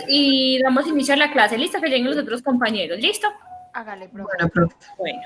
y damos inicio a la clase. ¿Listo? Que lleguen los otros compañeros. ¿Listo? Hágale, profe. Bueno, profe. Bueno.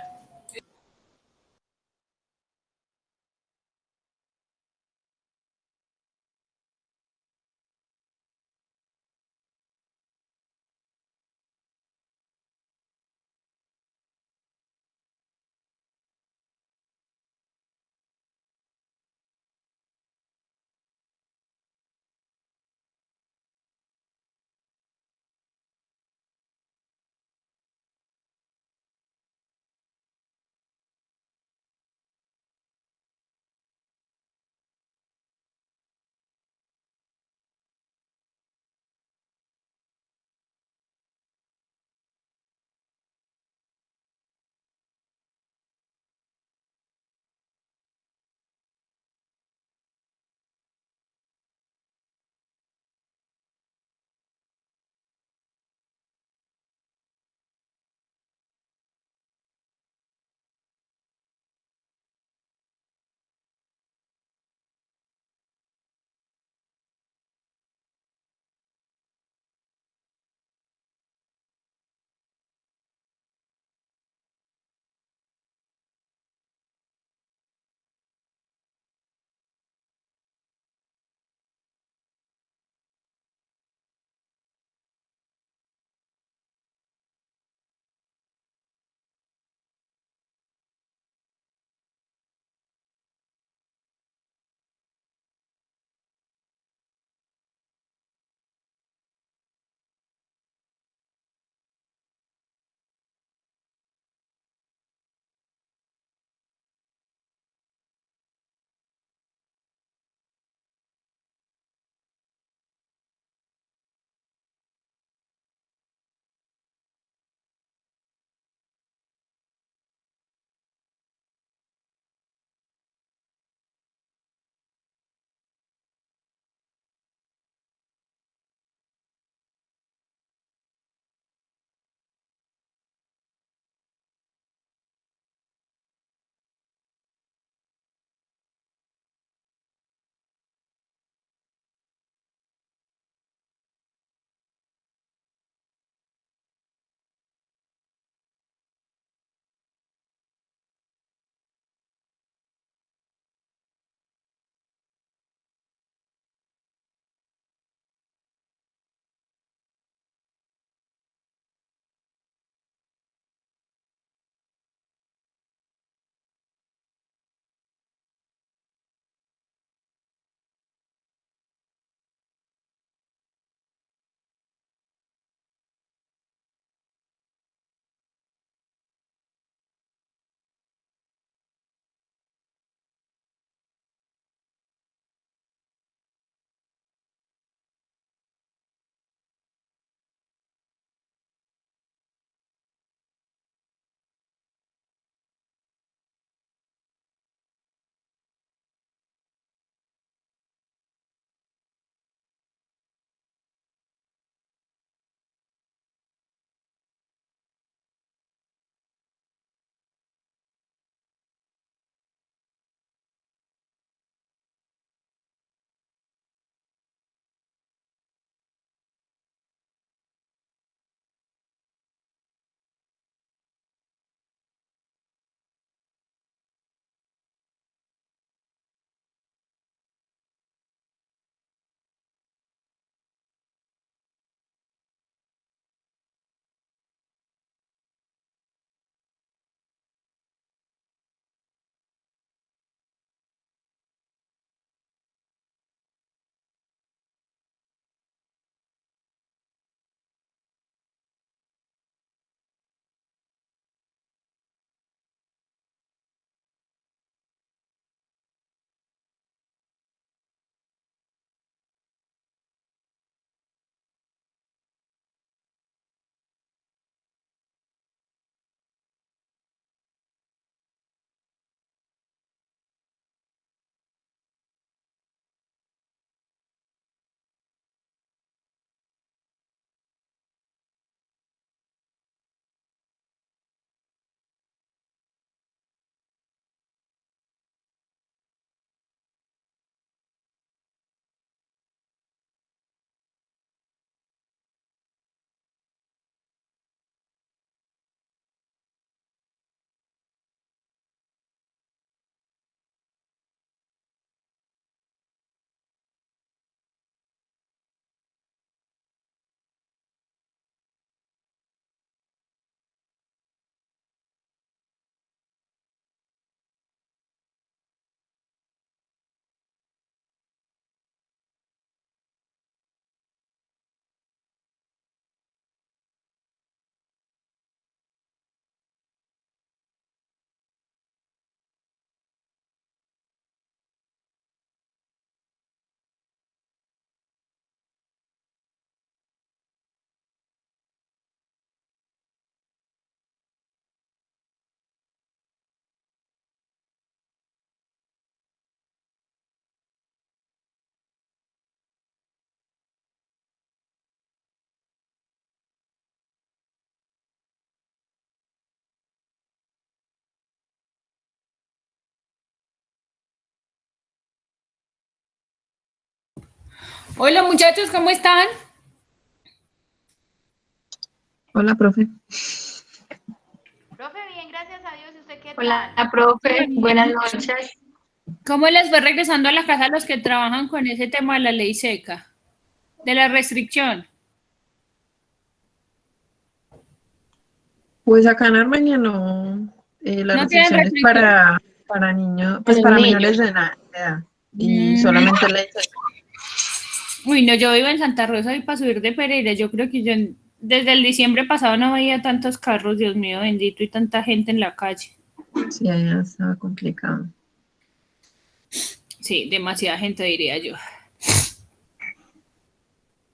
Hola muchachos, ¿cómo están? Hola, profe. Profe, bien, gracias a Dios. ¿Y usted qué Hola, tal? profe, buenas Bien. noches. ¿Cómo les fue regresando a la casa a los que trabajan con ese tema de la ley seca, de la restricción? Pues acá en Armenia no, las ¿No tienen restricciones restricción? para niños, Con pues los para niños. menores de edad y Mm. solamente ley seca. Uy, no, yo vivo en Santa Rosa y para subir de Pereira, yo creo que desde el diciembre pasado no veía tantos carros, Dios mío bendito, y tanta gente en la calle. Sí, allá estaba complicado. Sí, demasiada gente diría yo.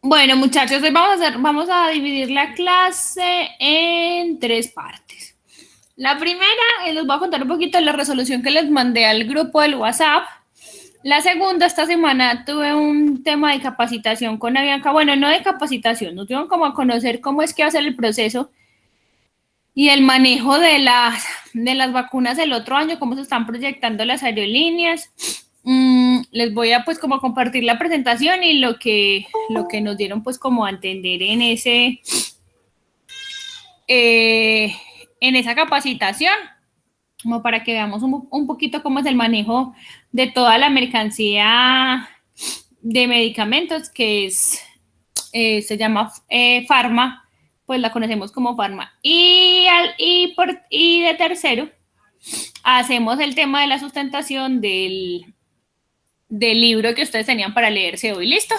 Bueno, muchachos, hoy vamos a dividir la clase en tres partes. La primera, les voy a contar un poquito de la resolución que les mandé al grupo del WhatsApp. La segunda, esta semana tuve un tema de capacitación con Avianca. Bueno, no de capacitación, nos dieron como a conocer cómo es que va a ser el proceso y el manejo de las vacunas el otro año, cómo se están proyectando las aerolíneas. Les voy a pues como compartir la presentación y lo que nos dieron pues como a entender eh, en esa capacitación, como para que veamos un poquito cómo es el manejo de toda la mercancía de medicamentos, que se llama Pharma, pues la conocemos como Pharma. Y de tercero, hacemos el tema de la sustentación del libro que ustedes tenían para leerse hoy. ¿Listo?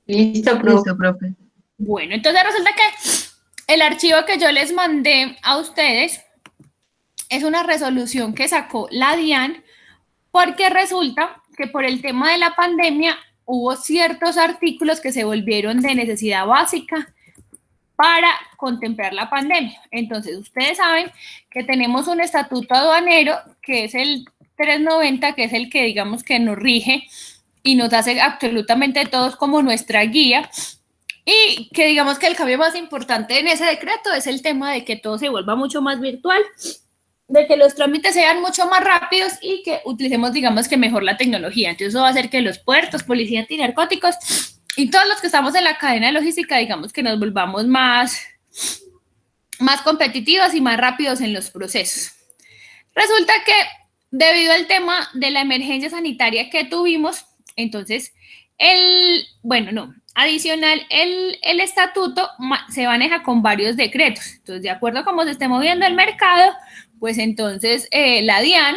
Listo, profe. Listo, profe. Bueno, entonces resulta que el archivo que yo les mandé a ustedes es una resolución que sacó la DIAN, porque resulta que por el tema de la pandemia hubo ciertos artículos que se volvieron de necesidad básica para contemplar la pandemia. Entonces, ustedes saben que tenemos un estatuto aduanero que es el 390, que es el que digamos que nos rige y nos hace absolutamente todos como nuestra guía. Y que digamos que el cambio más importante en ese decreto es el tema de que todo se vuelva mucho más virtual, de que los trámites sean mucho más rápidos y que utilicemos, digamos que mejor la tecnología. Entonces, eso va a hacer que los puertos, policía antinarcóticos y todos los que estamos en la cadena de logística, digamos que nos volvamos más competitivos y más rápidos en los procesos. Resulta que debido al tema de la emergencia sanitaria que tuvimos, entonces, adicional, el estatuto se maneja con varios decretos. Entonces, de acuerdo a cómo se esté moviendo el mercado, pues entonces la DIAN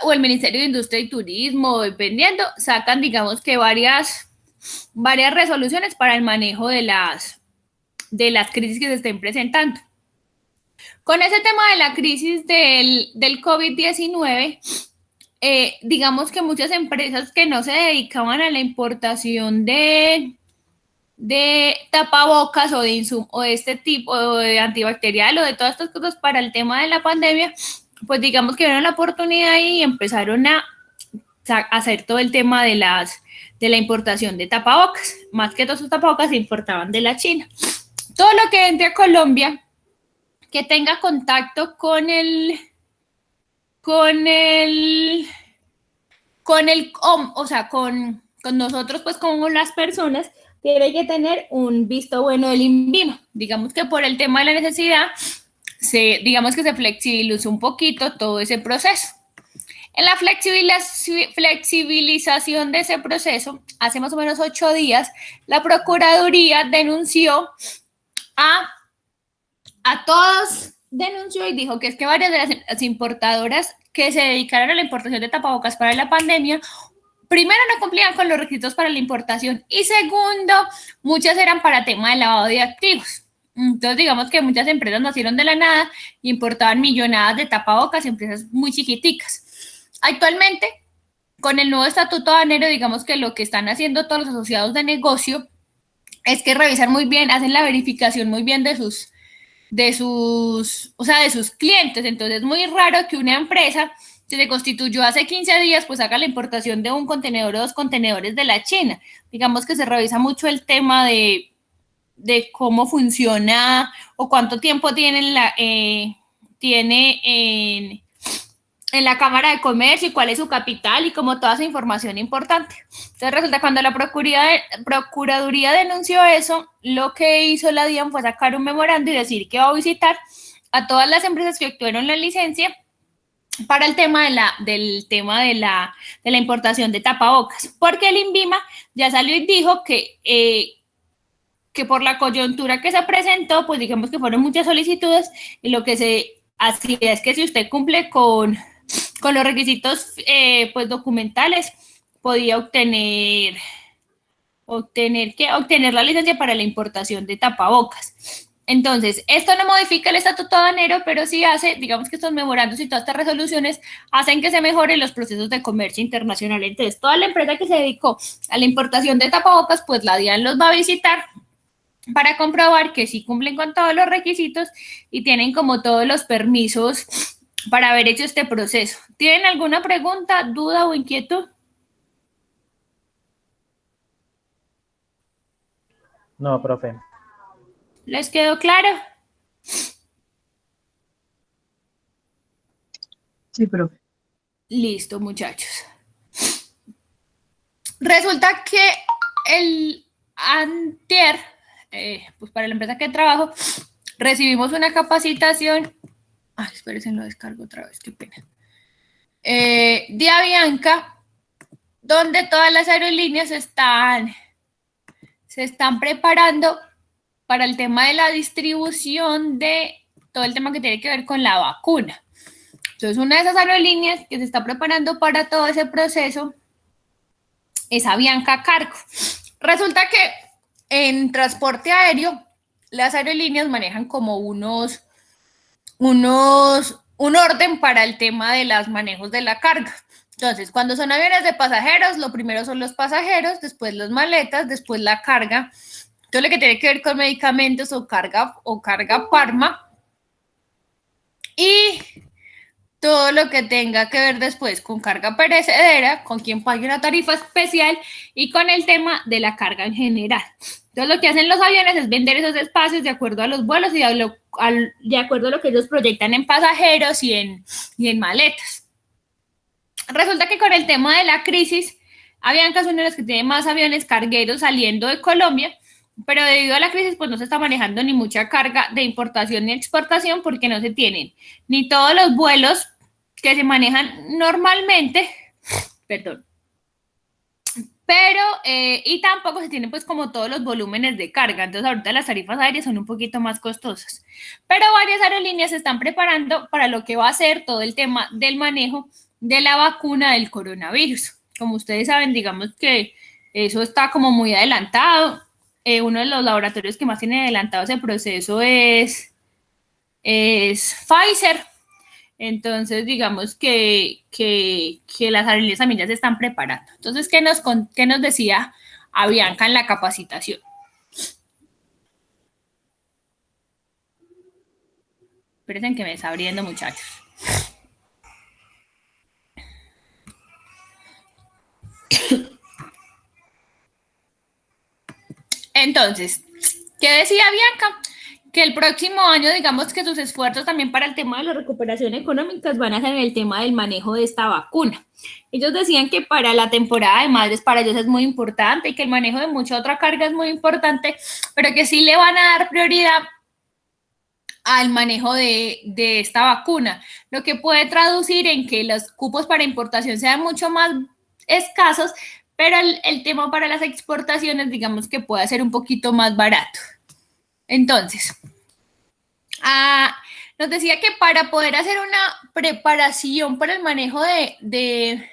o el Ministerio de Industria y Turismo, dependiendo, sacan, digamos que varias resoluciones para el manejo de las crisis que se estén presentando. Con ese tema de la crisis del COVID-19, digamos que muchas empresas que no se dedicaban a la importación de tapabocas o de este tipo, o de antibacterial o de todas estas cosas para el tema de la pandemia, pues digamos que vieron la oportunidad y empezaron a hacer todo el tema de la importación de tapabocas. Más que todos esos tapabocas se importaban de la China. Todo lo que entre a Colombia que tenga contacto o sea, con nosotros, pues con las personas, tiene que tener un visto bueno del INVIMA. Digamos que por el tema de la necesidad, digamos que se flexibilizó un poquito todo ese proceso. En la flexibilización de ese proceso, hace más o menos 8 días, la Procuraduría denunció a todos, denunció y dijo que es que varias de las importadoras que se dedicaron a la importación de tapabocas para la pandemia, primero, no cumplían con los requisitos para la importación y segundo, muchas eran para tema de lavado de activos. Entonces, digamos que muchas empresas nacieron de la nada y importaban millonadas de tapabocas, empresas muy chiquiticas. Actualmente, con el nuevo estatuto aduanero, digamos que lo que están haciendo todos los asociados de negocio es que revisan muy bien, hacen la verificación muy bien de sus clientes. Entonces es muy raro que una empresa que se constituyó hace 15 días, pues haga la importación de un contenedor o 2 contenedores de la China. Digamos que se revisa mucho el tema de cómo funciona o cuánto tiempo tiene en la Cámara de Comercio y cuál es su capital y como toda esa información importante. Entonces resulta cuando la Procuraduría denunció eso, lo que hizo la DIAN fue sacar un memorando y decir que va a visitar a todas las empresas que obtuvieron la licencia para el tema de la importación de tapabocas, porque el INVIMA ya salió y dijo que por la coyuntura que se presentó, pues digamos que fueron muchas solicitudes y lo que se hacía es que si usted cumple con los requisitos pues documentales, podía obtener la licencia para la importación de tapabocas. Entonces, esto no modifica el estatuto aduanero, pero sí hace, digamos que estos memorandos y todas estas resoluciones hacen que se mejoren los procesos de comercio internacional. Entonces, toda la empresa que se dedicó a la importación de tapabocas, pues la DIAN los va a visitar para comprobar que sí cumplen con todos los requisitos y tienen como todos los permisos para haber hecho este proceso. ¿Tienen alguna pregunta, duda o inquietud? No, profe. ¿Les quedó claro? Sí, profe. Listo, muchachos. Resulta que el antier, pues para la empresa que trabajo, recibimos una capacitación. Ay, espérense, lo descargo otra vez, qué pena. De Avianca, donde todas las aerolíneas se están preparando para el tema de la distribución de todo el tema que tiene que ver con la vacuna. Entonces, una de esas aerolíneas que se está preparando para todo ese proceso es Avianca Cargo. Resulta que en transporte aéreo, las aerolíneas manejan como un orden para el tema de los manejos de la carga. Entonces, cuando son aviones de pasajeros, lo primero son los pasajeros, después las maletas, después la carga, todo lo que tiene que ver con medicamentos o carga farma, y todo lo que tenga que ver después con carga perecedera, con quien pague una tarifa especial y con el tema de la carga en general. Entonces, lo que hacen los aviones es vender esos espacios de acuerdo a los vuelos y de acuerdo a lo que ellos proyectan en pasajeros y en maletas. Resulta que con el tema de la crisis, Avianca es uno de los que tiene más aviones cargueros saliendo de Colombia, pero debido a la crisis, pues no se está manejando ni mucha carga de importación ni exportación porque no se tienen ni todos los vuelos que se manejan normalmente, perdón, pero, y tampoco se tienen pues como todos los volúmenes de carga, entonces ahorita las tarifas aéreas son un poquito más costosas, pero varias aerolíneas se están preparando para lo que va a ser todo el tema del manejo de la vacuna del coronavirus. Como ustedes saben, digamos que eso está como muy adelantado. Uno de los laboratorios que más tiene adelantado ese proceso es Pfizer. Entonces, digamos que las aerolíneas también ya se están preparando. Entonces, ¿qué nos decía Avianca en la capacitación? Esperen que me está abriendo, muchachos. Entonces, ¿qué decía Bianca? Que el próximo año, digamos que sus esfuerzos también para el tema de la recuperación económica van a ser en el tema del manejo de esta vacuna. Ellos decían que para la temporada de madres para ellos es muy importante y que el manejo de mucha otra carga es muy importante, pero que sí le van a dar prioridad al manejo de esta vacuna, lo que puede traducir en que los cupos para importación sean mucho más escasos, pero el tema para las exportaciones, digamos que puede ser un poquito más barato. Entonces, nos decía que para poder hacer una preparación para el manejo de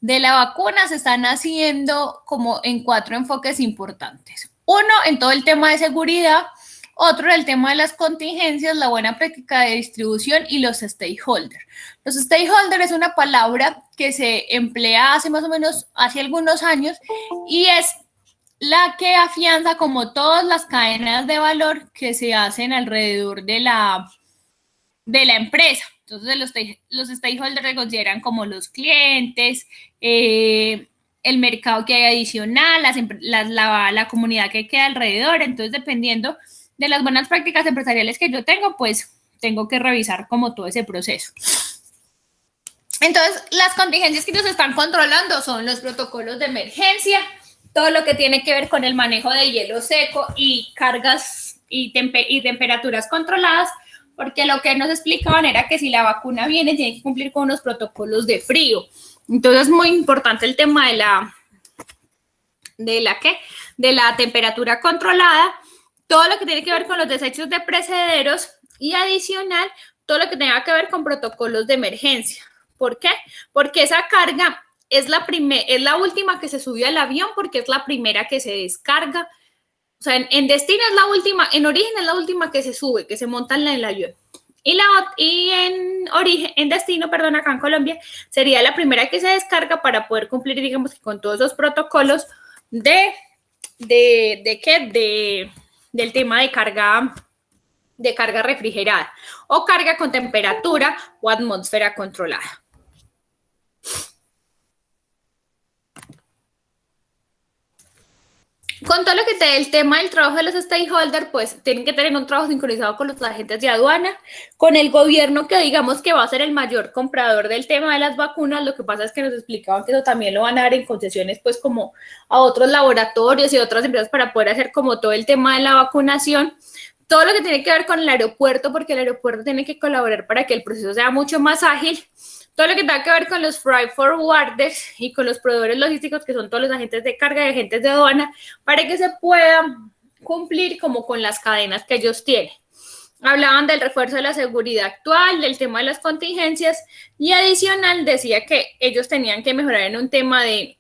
la vacuna se están haciendo como en 4 enfoques importantes. Uno, en todo el tema de seguridad. Otro, en el tema de las contingencias, la buena práctica de distribución y los stakeholders. Los stakeholders es una palabra que se emplea hace algunos años y es la que afianza como todas las cadenas de valor que se hacen alrededor de la empresa. Entonces, los stakeholders se consideran como los clientes, el mercado que hay adicional, la comunidad que queda alrededor. Entonces, dependiendo de las buenas prácticas empresariales que yo tengo, pues tengo que revisar como todo ese proceso. Entonces, las contingencias que ellos están controlando son los protocolos de emergencia, todo lo que tiene que ver con el manejo de hielo seco y cargas y temperaturas controladas, porque lo que nos explicaban era que si la vacuna viene, tiene que cumplir con unos protocolos de frío. Entonces, es muy importante el tema de la temperatura controlada, todo lo que tiene que ver con los desechos de precederos y adicional, todo lo que tenga que ver con protocolos de emergencia. ¿Por qué? Porque esa carga es la última que se subió al avión porque es la primera que se descarga. O sea, en destino es la última, en origen es la última que se sube, que se monta en el avión. Y en destino, perdón, acá en Colombia, sería la primera que se descarga para poder cumplir, digamos, con todos esos protocolos del tema de carga refrigerada o carga con temperatura o atmósfera controlada. Con todo lo que te dé el tema del trabajo de los stakeholders, pues tienen que tener un trabajo sincronizado con los agentes de aduana, con el gobierno que digamos que va a ser el mayor comprador del tema de las vacunas. Lo que pasa es que nos explicaban que eso también lo van a dar en concesiones pues como a otros laboratorios y otras empresas para poder hacer como todo el tema de la vacunación. Todo lo que tiene que ver con el aeropuerto, porque el aeropuerto tiene que colaborar para que el proceso sea mucho más ágil. Todo lo que tenga que ver con los freight forwarders y con los proveedores logísticos, que son todos los agentes de carga y agentes de aduana, para que se pueda cumplir como con las cadenas que ellos tienen. Hablaban del refuerzo de la seguridad actual, del tema de las contingencias y adicional decía que ellos tenían que mejorar en un tema de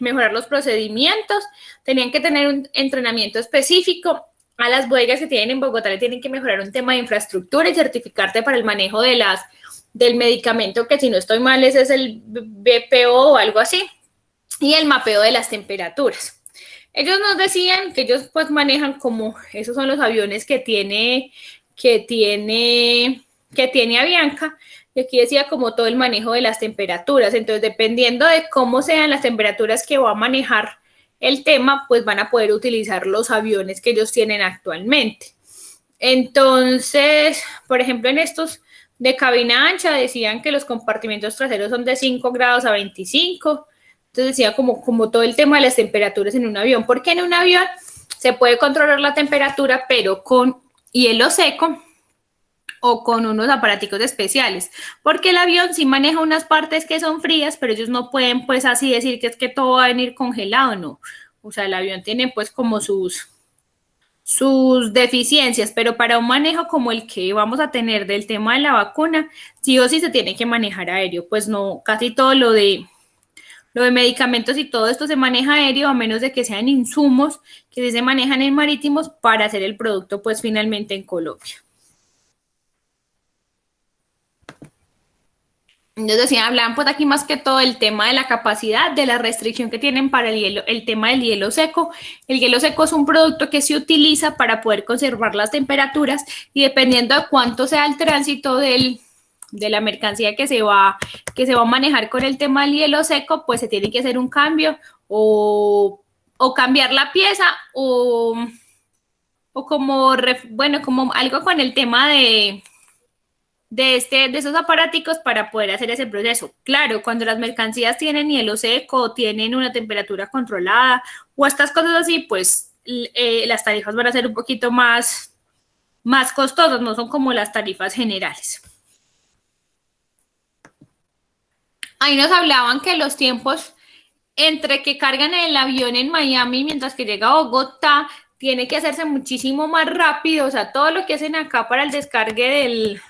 mejorar los procedimientos, tenían que tener un entrenamiento específico. A las bodegas que tienen en Bogotá le tienen que mejorar un tema de infraestructura y certificarte para el manejo del medicamento, que si no estoy mal, ese es el BPO o algo así, y el mapeo de las temperaturas. Ellos nos decían que ellos pues manejan como, esos son los aviones que tiene Avianca, y aquí decía como todo el manejo de las temperaturas. Entonces, dependiendo de cómo sean las temperaturas que va a manejar el tema, pues van a poder utilizar los aviones que ellos tienen actualmente. Entonces, por ejemplo, en estos de cabina ancha decían que los compartimentos traseros son de 5 grados a 25. Entonces decía como todo el tema de las temperaturas en un avión, porque en un avión se puede controlar la temperatura, pero con hielo seco o con unos aparaticos especiales, porque el avión sí maneja unas partes que son frías, pero ellos no pueden pues así decir que es que todo va a venir congelado, no. O sea, el avión tiene pues como sus deficiencias, pero para un manejo como el que vamos a tener del tema de la vacuna, sí o sí se tiene que manejar aéreo, pues no, casi todo lo de medicamentos y todo esto se maneja aéreo, a menos de que sean insumos que sí se manejan en marítimos para hacer el producto pues finalmente en Colombia. Entonces decían, hablaban pues aquí más que todo el tema de la capacidad, de la restricción que tienen para el hielo, el tema del hielo seco. El hielo seco es un producto que se utiliza para poder conservar las temperaturas y dependiendo de cuánto sea el tránsito de la mercancía que se va a manejar con el tema del hielo seco, pues se tiene que hacer un cambio o cambiar la pieza o como algo con el tema de esos aparaticos para poder hacer ese proceso. Claro, cuando las mercancías tienen hielo seco, tienen una temperatura controlada o estas cosas así, pues las tarifas van a ser un poquito más costosas, no son como las tarifas generales. Ahí nos hablaban que los tiempos entre que cargan el avión en Miami mientras que llega a Bogotá tiene que hacerse muchísimo más rápido, o sea, todo lo que hacen acá para el descargue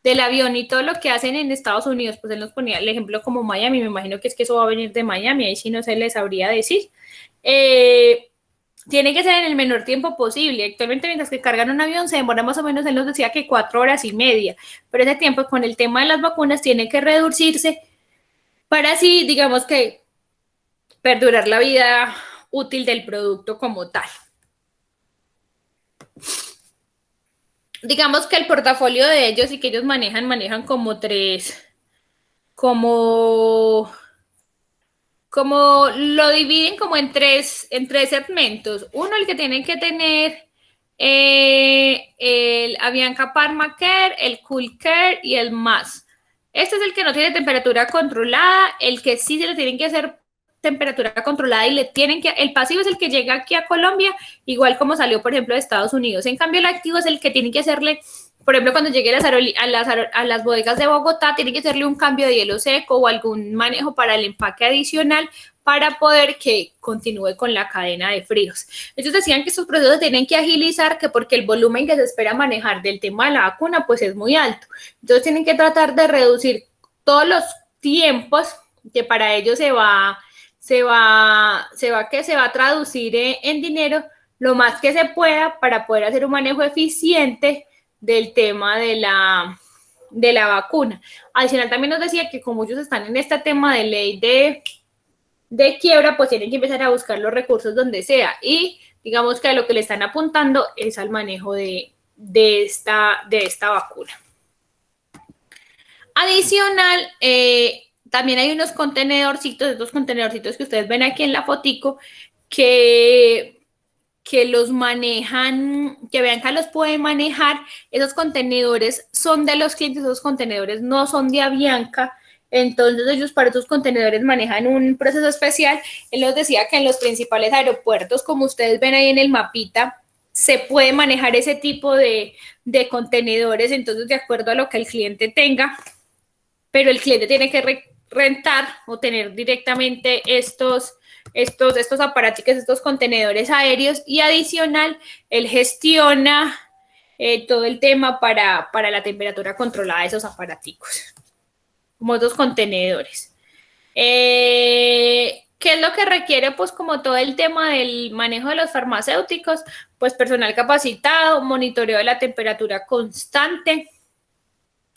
del avión y todo lo que hacen en Estados Unidos, pues él nos ponía el ejemplo como Miami, me imagino que es que eso va a venir de Miami, ahí sí no se les sabría decir. Tiene que ser en el menor tiempo posible. Actualmente, mientras que cargan un avión, se demora más o menos, él nos decía que 4 horas y media, pero ese tiempo con el tema de las vacunas tiene que reducirse para así, digamos que, perdurar la vida útil del producto como tal. Digamos que el portafolio de ellos y que ellos manejan como como lo dividen como en tres segmentos. Uno, el que tienen que tener el Avianca Pharmacare, el Cool Care y el MAS. Este es el que no tiene temperatura controlada, el que sí se le tienen que hacer temperatura controlada y le tienen que, el pasivo es el que llega aquí a Colombia, igual como salió, por ejemplo, de Estados Unidos. En cambio, el activo es el que tiene que hacerle, por ejemplo, cuando llegue a las bodegas de Bogotá, tiene que hacerle un cambio de hielo seco o algún manejo para el empaque adicional para poder que continúe con la cadena de fríos. Ellos decían que estos procesos se tienen que agilizar, que porque el volumen que se espera manejar del tema de la vacuna, pues es muy alto. Entonces tienen que tratar de reducir todos los tiempos que para ellos se va a traducir en dinero lo más que se pueda para poder hacer un manejo eficiente del tema de la vacuna. Adicional, también nos decía que como ellos están en este tema de ley de quiebra, pues tienen que empezar a buscar los recursos donde sea. Y digamos que a lo que le están apuntando es al manejo de esta vacuna. Adicional, también hay unos contenedorcitos, estos contenedorcitos que ustedes ven aquí en la fotico, que los manejan, que Bianca los puede manejar. Esos contenedores son de los clientes, esos contenedores no son de Avianca. Entonces ellos para esos contenedores manejan un proceso especial. Él nos decía que en los principales aeropuertos, como ustedes ven ahí en el mapita, se puede manejar ese tipo de contenedores, entonces de acuerdo a lo que el cliente tenga, pero el cliente tiene que rentar o tener directamente estos aparatos, estos contenedores aéreos, y adicional, él gestiona todo el tema para la temperatura controlada de esos aparaticos, como estos contenedores. ¿Qué es lo que requiere? Pues como todo el tema del manejo de los farmacéuticos, pues personal capacitado, monitoreo de la temperatura constante,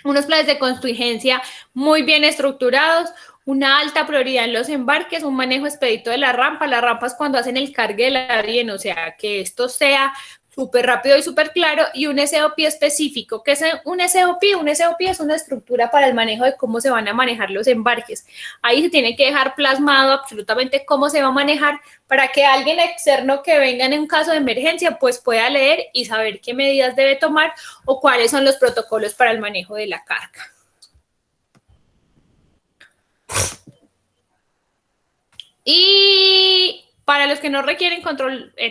unos planes de contingencia muy bien estructurados, una alta prioridad en los embarques, un manejo expedito de la rampa. Las rampas cuando hacen el cargue del avión, o sea, que esto sea súper rápido y súper claro, y un SOP específico. ¿Qué es un SOP? Un SOP es una estructura para el manejo de cómo se van a manejar los embarques. Ahí se tiene que dejar plasmado absolutamente cómo se va a manejar para que alguien externo que venga en un caso de emergencia pues pueda leer y saber qué medidas debe tomar o cuáles son los protocolos para el manejo de la carga. Y para los que no requieren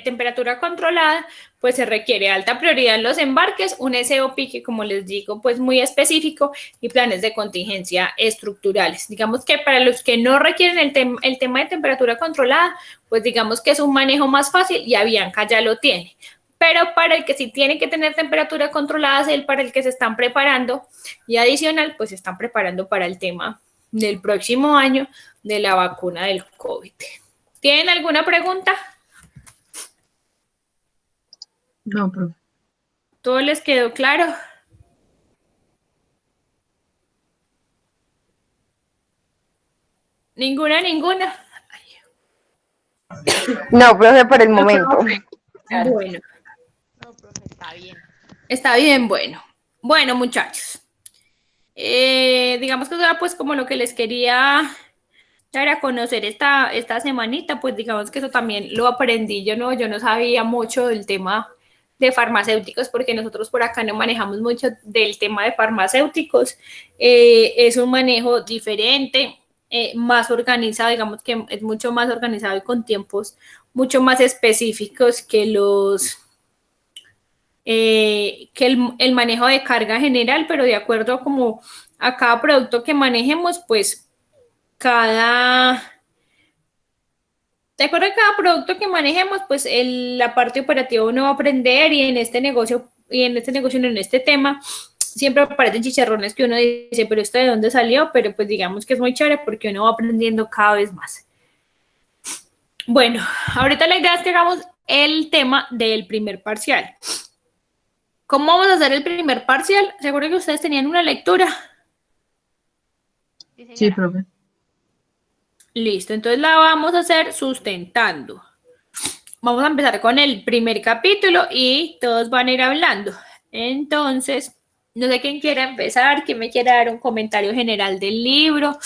temperatura controlada, pues se requiere alta prioridad en los embarques, un SOP que, como les digo, pues muy específico, y planes de contingencia estructurales. Digamos que para los que no requieren el tema de temperatura controlada, pues digamos que es un manejo más fácil y Avianca ya lo tiene. Pero para el que sí tiene que tener temperatura controlada es el para el que se están preparando, y adicional, pues se están preparando para el tema del próximo año de la vacuna del COVID. ¿Tienen alguna pregunta? No, profe. ¿Todo les quedó claro? ¿Ninguna? No, profe, por el momento. Bueno. No, profe, está bien. Está bien, bueno. Bueno, muchachos. Digamos que eso era pues como lo que les quería dar a conocer esta semanita, pues digamos que eso también lo aprendí. Yo no sabía mucho del tema de farmacéuticos porque nosotros por acá no manejamos mucho del tema de farmacéuticos. Es un manejo diferente, más organizado, digamos que es mucho más organizado y con tiempos mucho más específicos que el manejo de carga general, pero de acuerdo como a cada producto que manejemos, pues de acuerdo a cada producto que manejemos, pues la parte operativa uno va a aprender, y en este negocio, en este tema, siempre aparecen chicharrones que uno dice, pero ¿esto de dónde salió? Pero pues digamos que es muy chévere porque uno va aprendiendo cada vez más. Bueno, ahorita la idea es que hagamos el tema del primer parcial. ¿Cómo vamos a hacer el primer parcial? Seguro que ustedes tenían una lectura. Sí, profe. Listo, entonces la vamos a hacer sustentando. Vamos a empezar con el primer capítulo y todos van a ir hablando. Entonces, no sé quién quiera empezar, quién me quiera dar un comentario general del libro,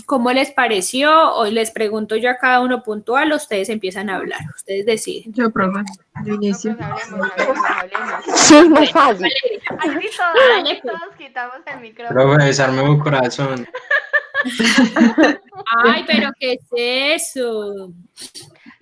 ¿Cómo les pareció? O les pregunto yo a cada uno puntual, ustedes empiezan a hablar, ustedes deciden. Yo, profe. Yo No, inicio. profe, hablemos. Sí, es más fácil. Ay, sí, Dale, pues. todos quitamos el micrófono. Profe, desarme un corazón. Ay, pero ¿qué es eso?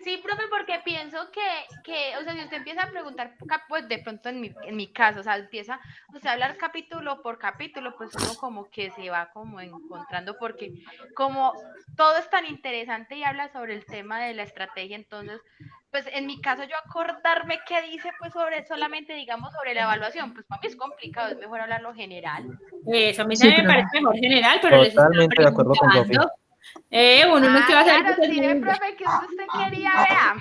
Sí, profe, porque pienso o sea, si usted empieza a preguntar, pues de pronto en mi caso, o sea, empieza usted a hablar capítulo por capítulo, pues uno como que se va como encontrando, porque como todo es tan interesante y habla sobre el tema de la estrategia, entonces, pues en mi caso yo acordarme qué dice, pues solamente digamos sobre la evaluación, pues para mí es complicado, es mejor hablarlo general. Eso, a mí Sí, también me profe. parece mejor general, pero les estaba Totalmente de acuerdo con Sofía. preguntando. Uno no es que va a saber Claro, que sí, profe, que usted quería, vea.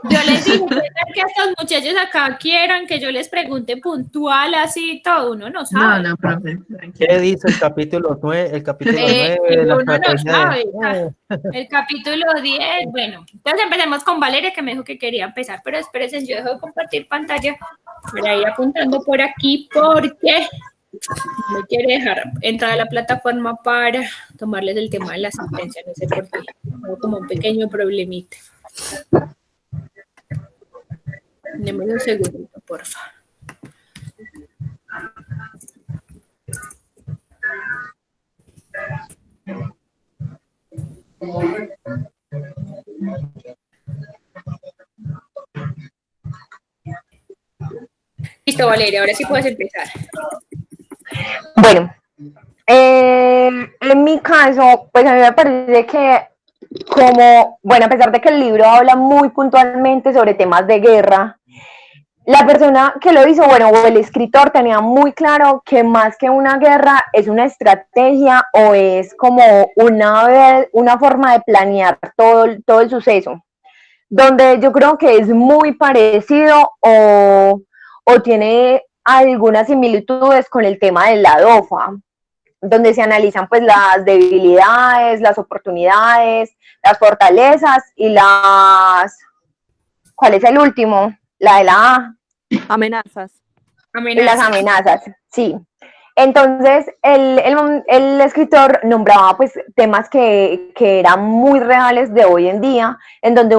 yo les dije que estos muchachos acá quieran que yo les pregunte puntual así todo, uno no No, sabe. no, profe. ¿Qué Tranquilo. dice el capítulo 9? El capítulo 9, la Uno no estrategia sabe. El capítulo 10, bueno, entonces empecemos con Valeria, que me dijo que quería empezar, pero espérense, yo dejo de compartir pantalla para ir apuntando por aquí porque no me quiere dejar entrar a la plataforma para tomarles el tema de la asistencia, no sé por qué, tengo como un pequeño problemita. Deme un segundito, por favor. Listo, Valeria, ahora sí puedes empezar. Bueno, en mi caso, pues a mí me parece que bueno, a pesar de que el libro habla muy puntualmente sobre temas de guerra, la persona que lo hizo, bueno, o el escritor tenía muy claro que más que una guerra es una estrategia o es como una forma de planear todo el suceso, donde yo creo que es muy parecido o tiene algunas similitudes con el tema de la DOFA, donde se analizan pues las debilidades, las oportunidades, las fortalezas y ¿cuál es el último? La de la A. Amenazas. Y las amenazas, sí. Entonces, el escritor nombraba pues temas que eran muy reales de hoy en día, en donde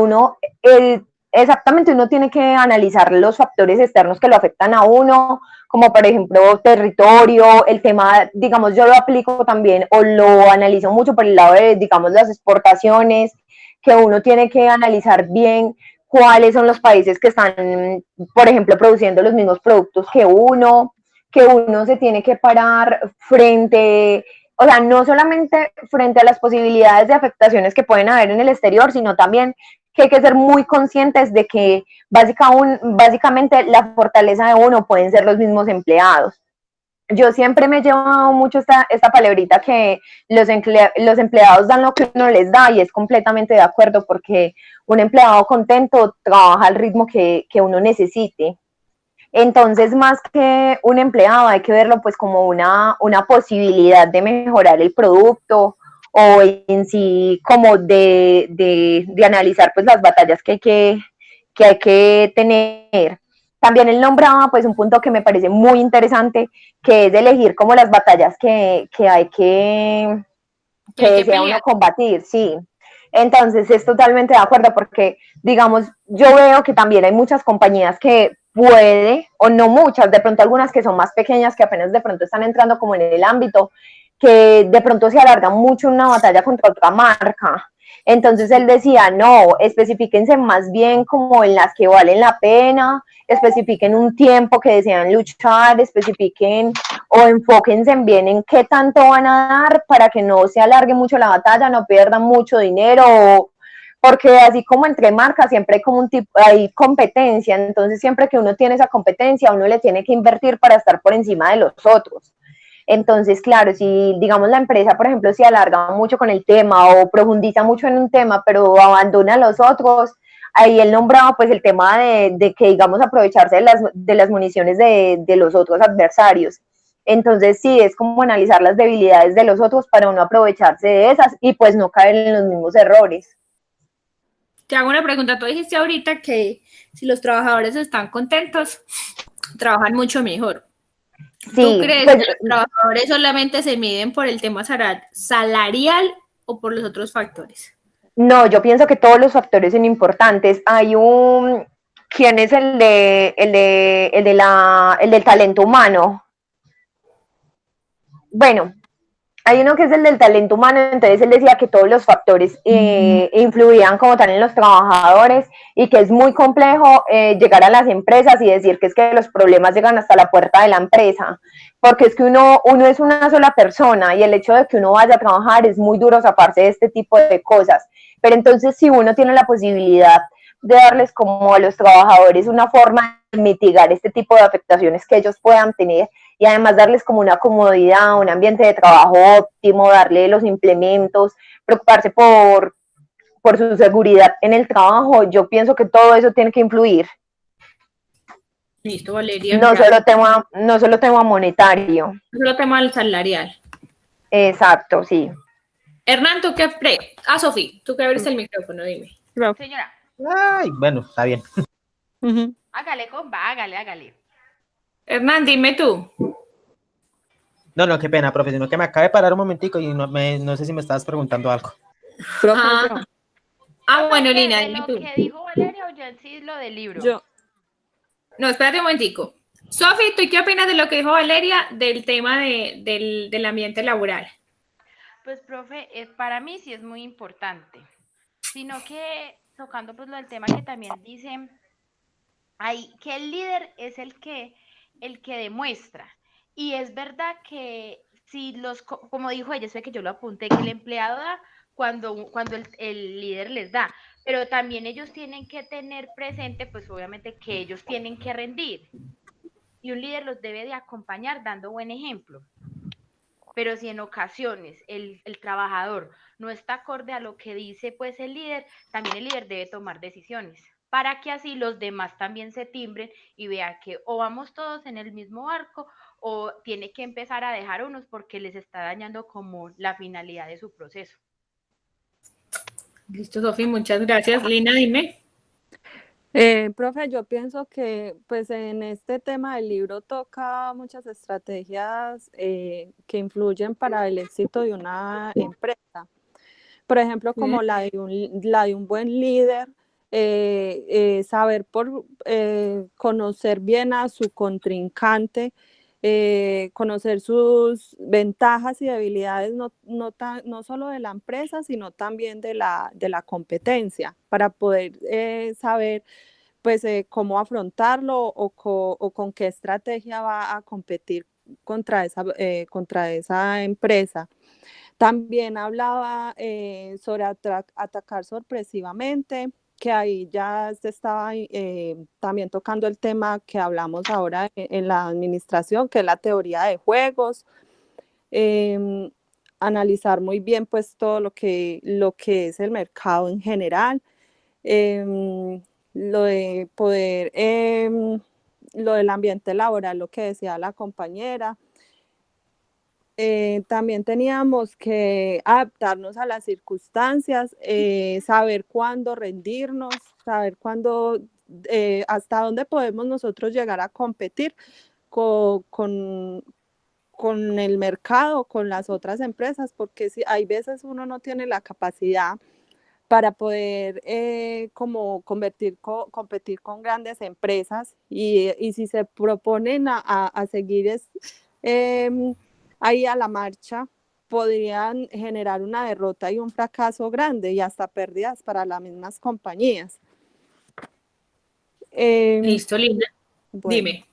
exactamente uno tiene que analizar los factores externos que lo afectan a uno, como por ejemplo territorio, el tema, digamos, yo lo aplico también o lo analizo mucho por el lado de, digamos, las exportaciones, que uno tiene que analizar bien cuáles son los países que están, por ejemplo, produciendo los mismos productos que uno se tiene que parar frente, o sea, no solamente frente a las posibilidades de afectaciones que pueden haber en el exterior, sino también que hay que ser muy conscientes de que básicamente la fortaleza de uno pueden ser los mismos empleados. Yo siempre me he llevado mucho esta palabrita que los empleados dan lo que uno les da, y es completamente de acuerdo, porque un empleado contento trabaja al ritmo que uno necesite. Entonces, más que un empleado, hay que verlo pues como una posibilidad de mejorar el producto, o en sí como de analizar pues las batallas que hay que tener. También él nombraba pues un punto que me parece muy interesante, que es elegir como las batallas que hay que desea uno combatir, sí. Entonces es totalmente de acuerdo, porque digamos, yo veo que también hay muchas compañías que puede, o no muchas, de pronto algunas que son más pequeñas, que apenas de pronto están entrando como en el ámbito, que de pronto se alarga mucho una batalla contra otra marca. Entonces él decía, no, especifíquense más bien como en las que valen la pena, especifiquen un tiempo que desean luchar, especifiquen o enfóquense bien en qué tanto van a dar para que no se alargue mucho la batalla, no pierdan mucho dinero, porque así como entre marcas siempre hay como hay competencia, entonces siempre que uno tiene esa competencia, uno le tiene que invertir para estar por encima de los otros. Entonces, claro, si digamos la empresa, por ejemplo, se alarga mucho con el tema o profundiza mucho en un tema, pero abandona los otros, ahí él nombraba pues el tema de que, digamos, aprovecharse de las municiones de los otros adversarios. Entonces, sí, es como analizar las debilidades de los otros para uno aprovecharse de esas y pues no caer en los mismos errores. Te hago una pregunta, tú dijiste ahorita que si los trabajadores están contentos, trabajan mucho mejor. Sí, ¿Tú crees pues, que los trabajadores solamente se miden por el tema salarial o por los otros factores? no, yo pienso que todos los factores son importantes. ¿Quién es el del talento humano? Bueno, hay uno que es el del talento humano, entonces él decía que todos los factores influían como tal en los trabajadores y que es muy complejo llegar a las empresas y decir que es que los problemas llegan hasta la puerta de la empresa, porque es que uno es una sola persona y el hecho de que uno vaya a trabajar es muy duro zafarse de este tipo de cosas, pero entonces si uno tiene la posibilidad de darles como a los trabajadores una forma de mitigar este tipo de afectaciones que ellos puedan tener, y además darles como una comodidad, un ambiente de trabajo óptimo, darle los implementos, preocuparse por su seguridad en el trabajo, yo pienso que todo eso tiene que influir. Listo, Valeria. No solo tema monetario. No solo tema salarial. Exacto, sí. Hernán, ¿tú qué Sofi, tú que abres el micrófono, dime. Señora, Ay, bueno, está bien. hágale, compa, hágale. Hernán, dime tú. No, qué pena, profe, sino que me acabé de parar un momentico y no sé si me estabas preguntando algo. Bueno, ¿De Lina, dime lo tú. que dijo Valeria o ya en sí lo del libro? No, espérate un momentico. Sofi, ¿tú qué opinas de lo que dijo Valeria del tema del ambiente laboral? Pues, profe, para mí sí es muy importante, sino que tocando pues lo del tema que también dicen, que el líder es el que demuestra, y es verdad que si como dijo ella, sé que yo lo apunté, que el empleado da cuando el líder les da, pero también ellos tienen que tener presente, pues obviamente que ellos tienen que rendir, y un líder los debe de acompañar dando buen ejemplo. Pero si en ocasiones el trabajador no está acorde a lo que dice pues el líder, también el líder debe tomar decisiones para que así los demás también se timbren y vean que o vamos todos en el mismo barco o tiene que empezar a dejar unos porque les está dañando como la finalidad de su proceso. Listo, Sofi, muchas gracias. Lina, dime. Profe, yo pienso que pues en este tema del libro toca muchas estrategias que influyen para el éxito de una empresa. Por ejemplo, como la de un buen líder, saber conocer bien a su contrincante, conocer sus ventajas y debilidades, no solo de la empresa, sino también de la competencia, para poder saber pues cómo afrontarlo o con qué estrategia va a competir contra esa empresa. También hablaba sobre atacar sorpresivamente, que ahí ya se estaba también tocando el tema que hablamos ahora en la administración, que es la teoría de juegos. Analizar muy bien pues todo lo que es el mercado en general. Lo de poder, lo del ambiente laboral, lo que decía la compañera. También teníamos que adaptarnos a las circunstancias, saber cuándo rendirnos, saber cuándo, hasta dónde podemos nosotros llegar a competir con el mercado, con las otras empresas, porque si hay veces uno no tiene la capacidad para poder como competir con grandes empresas y si se proponen a seguir ahí a la marcha, podrían generar una derrota y un fracaso grande y hasta pérdidas para las mismas compañías. Listo, Linda. Bueno, Dime.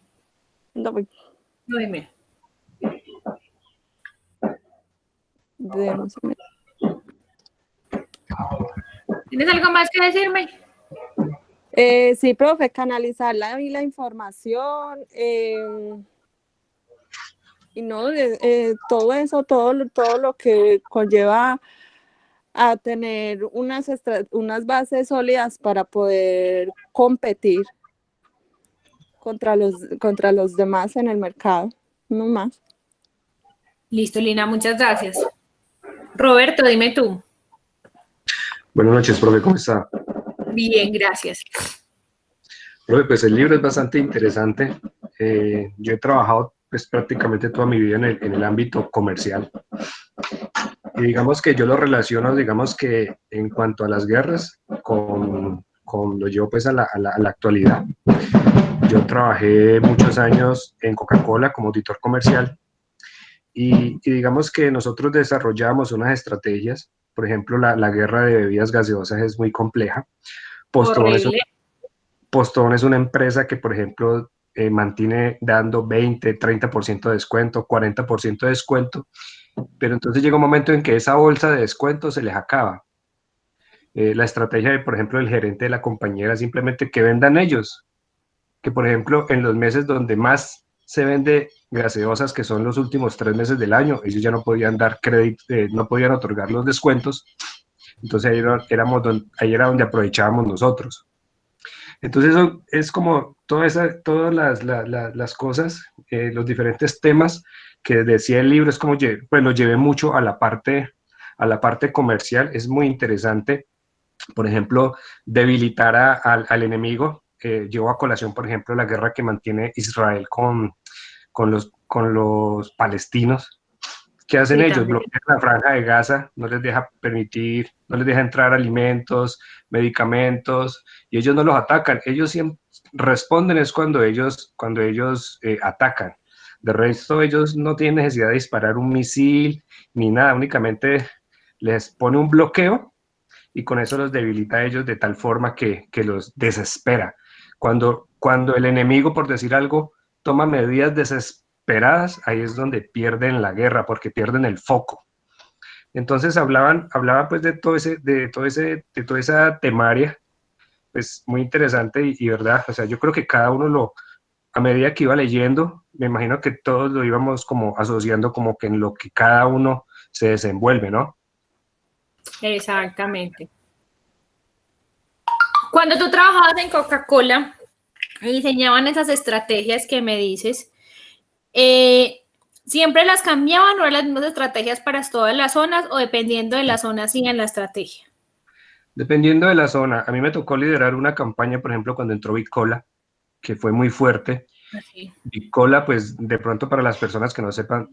No, Dime. vemos. ¿Tienes algo más que decirme? Sí, profe, canalizar la información y no todo eso, todo lo que conlleva a tener unas bases sólidas para poder competir contra los demás en el mercado, no más. Listo, Lina, muchas gracias. Roberto, dime tú. Buenas noches, profe, ¿cómo está? Bien, gracias. Profe, pues el libro es bastante interesante. Yo he trabajado pues prácticamente toda mi vida en el ámbito comercial. Y digamos que yo lo relaciono, digamos que en cuanto a las guerras, con lo llevo pues a la actualidad. Yo trabajé muchos años en Coca-Cola como auditor comercial y digamos que nosotros desarrollamos unas estrategias. Por ejemplo, la guerra de bebidas gaseosas es muy compleja. Postobón es una empresa que, por ejemplo, mantiene dando 20, 30% de descuento, 40% de descuento, pero entonces llega un momento en que esa bolsa de descuento se les acaba. La estrategia, de, por ejemplo, del gerente de la compañía era simplemente que vendan ellos, que por ejemplo en los meses donde más se vende gaseosas, que son los últimos 3 meses del año, ellos ya no podían dar crédito, no podían otorgar los descuentos, entonces ahí era donde aprovechábamos nosotros. Entonces eso es como todas las cosas, los diferentes temas que decía el libro, es como, pues lo llevé mucho a la parte comercial, es muy interesante. Por ejemplo, debilitar al enemigo. Llevo a colación, por ejemplo, la guerra que mantiene Israel con los palestinos. ¿Qué hacen ellos? También. Bloquean la franja de Gaza, no les deja entrar alimentos, medicamentos, y ellos no los atacan. Ellos siempre responden es cuando ellos atacan. De resto, ellos no tienen necesidad de disparar un misil ni nada, únicamente les pone un bloqueo y con eso los debilita a ellos de tal forma que los desespera. Cuando el enemigo, por decir algo, toma medidas desesperadas, ahí es donde pierden la guerra, porque pierden el foco. Entonces hablaba pues de toda esa temaria, pues muy interesante y verdad, o sea, yo creo que cada uno a medida que iba leyendo, me imagino que todos lo íbamos como asociando como que en lo que cada uno se desenvuelve, ¿no? Exactamente. Cuando tú trabajabas en Coca-Cola y diseñaban esas estrategias que me dices, ¿siempre las cambiaban o eran las mismas estrategias para todas las zonas o dependiendo de la zona hacían la estrategia? Dependiendo de la zona. A mí me tocó liderar una campaña, por ejemplo, cuando entró Bicola, que fue muy fuerte. Así. Bicola, pues de pronto para las personas que no sepan,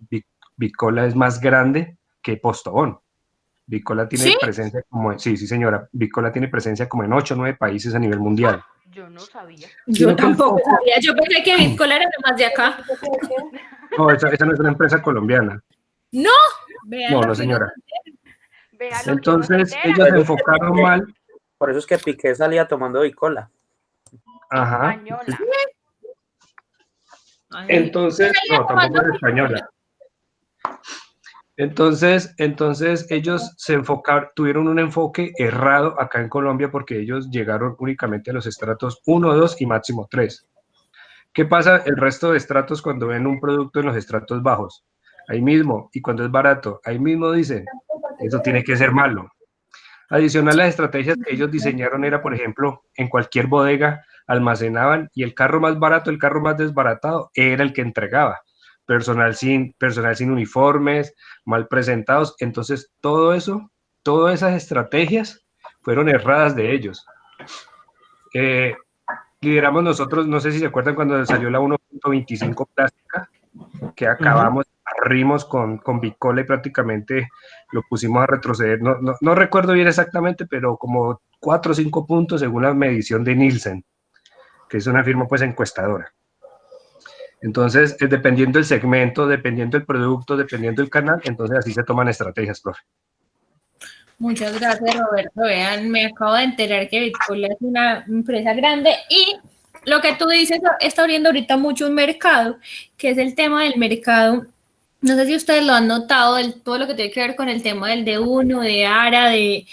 Bicola es más grande que Postobón. Bicola tiene presencia sí, señora, Bicola tiene presencia como en 8 o 9 países a nivel mundial. Yo no sabía. Yo tampoco sabía, yo pensé que Bicola era más de acá. No, esa no es una empresa colombiana. No, vean No, señora. Véalo, Entonces ellos se enfocaron mal. Por eso es que Piqué salía tomando Bicola. Ajá. Española. Entonces, no, tampoco es española. Entonces ellos tuvieron un enfoque errado acá en Colombia porque ellos llegaron únicamente a los estratos 1, 2 y máximo 3. ¿Qué pasa el resto de estratos cuando ven un producto en los estratos bajos? Ahí mismo, y cuando es barato, ahí mismo dicen, eso tiene que ser malo. Adicional, las estrategias que ellos diseñaron era, por ejemplo, en cualquier bodega almacenaban y el carro más barato, el carro más desbaratado, era el que entregaba. Personal sin uniformes, mal presentados. Entonces, todas esas estrategias fueron erradas de ellos. Lideramos nosotros, no sé si se acuerdan cuando salió la 1.25 plástica, que barrimos con Bicola y prácticamente lo pusimos a retroceder. No recuerdo bien exactamente, pero como 4 o 5 puntos según la medición de Nielsen, que es una firma pues encuestadora. Entonces, dependiendo del segmento, dependiendo del producto, dependiendo del canal, entonces así se toman estrategias, profe. Muchas gracias, Roberto. Vean, me acabo de enterar que Bicola es una empresa grande y lo que tú dices está abriendo ahorita mucho un mercado, que es el tema del mercado. No sé si ustedes lo han notado, todo lo que tiene que ver con el tema del D1, de ARA, de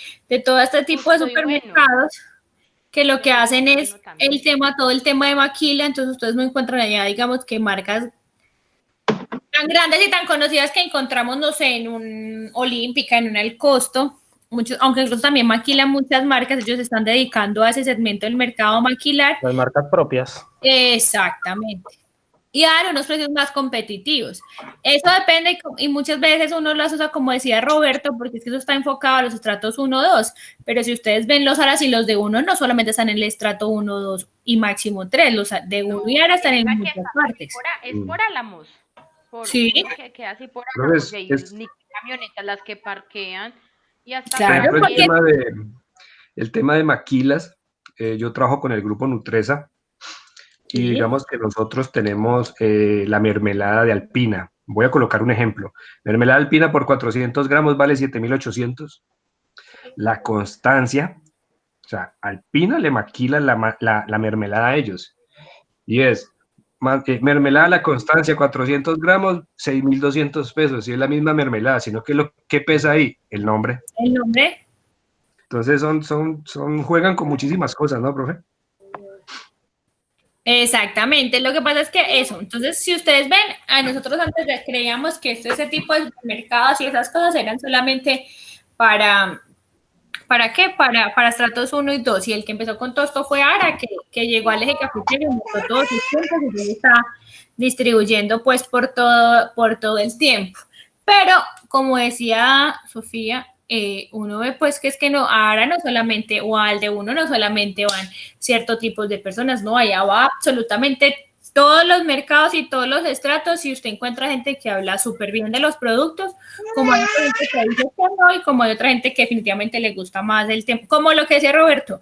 todo este tipo de supermercados, que lo que hacen es todo el tema de maquila, entonces ustedes no encuentran allá, digamos, que marcas tan grandes y tan conocidas que encontramos, no sé, en un Olímpica, en un El Costo, aunque ellos también maquilan muchas marcas, ellos se están dedicando a ese segmento del mercado maquilar. Las marcas propias. Exactamente. Y a dar unos precios más competitivos. Eso depende y muchas veces uno las usa, como decía Roberto, porque es que eso está enfocado a los estratos 1, 2, pero si ustedes ven los ARAs y los de 1 no solamente están en el estrato 1, 2 y máximo 3, los de 1 y ARA están en muchas partes. Es por Álamos. por Sí. uno que queda así por acá, Pero porque hay ni camionetas las que parquean y hasta Claro, Por ejemplo, porque- el tema de maquilas, yo trabajo con el grupo Nutresa y Sí. digamos que nosotros tenemos la mermelada de Alpina. Voy a colocar un ejemplo. Mermelada Alpina por 400 gramos vale 7.800. La Constancia, o sea, Alpina le maquila la mermelada a ellos. Y es mermelada La Constancia, 400 gramos, 6.200 pesos. Y es la misma mermelada, sino que ¿qué pesa ahí? El nombre. El nombre. Entonces juegan con muchísimas cosas, ¿no, profe? Exactamente, lo que pasa es que eso, entonces si ustedes ven, a nosotros antes creíamos que ese tipo de supermercados y esas cosas eran solamente ¿para qué? Para estratos 1 y 2, y el que empezó con todo esto fue Ara, que llegó al eje cafetero y montó todos sus puntos y se está distribuyendo pues por todo el tiempo. Pero como decía Sofía, uno ve pues que es que no, a Ara no solamente, o al de uno no solamente van ciertos tipos de personas, no, allá va absolutamente todos los mercados y todos los estratos, y usted encuentra gente que habla súper bien de los productos, como hay otra gente que dice que no, y como hay otra gente que definitivamente le gusta más el tiempo, como lo que decía Roberto,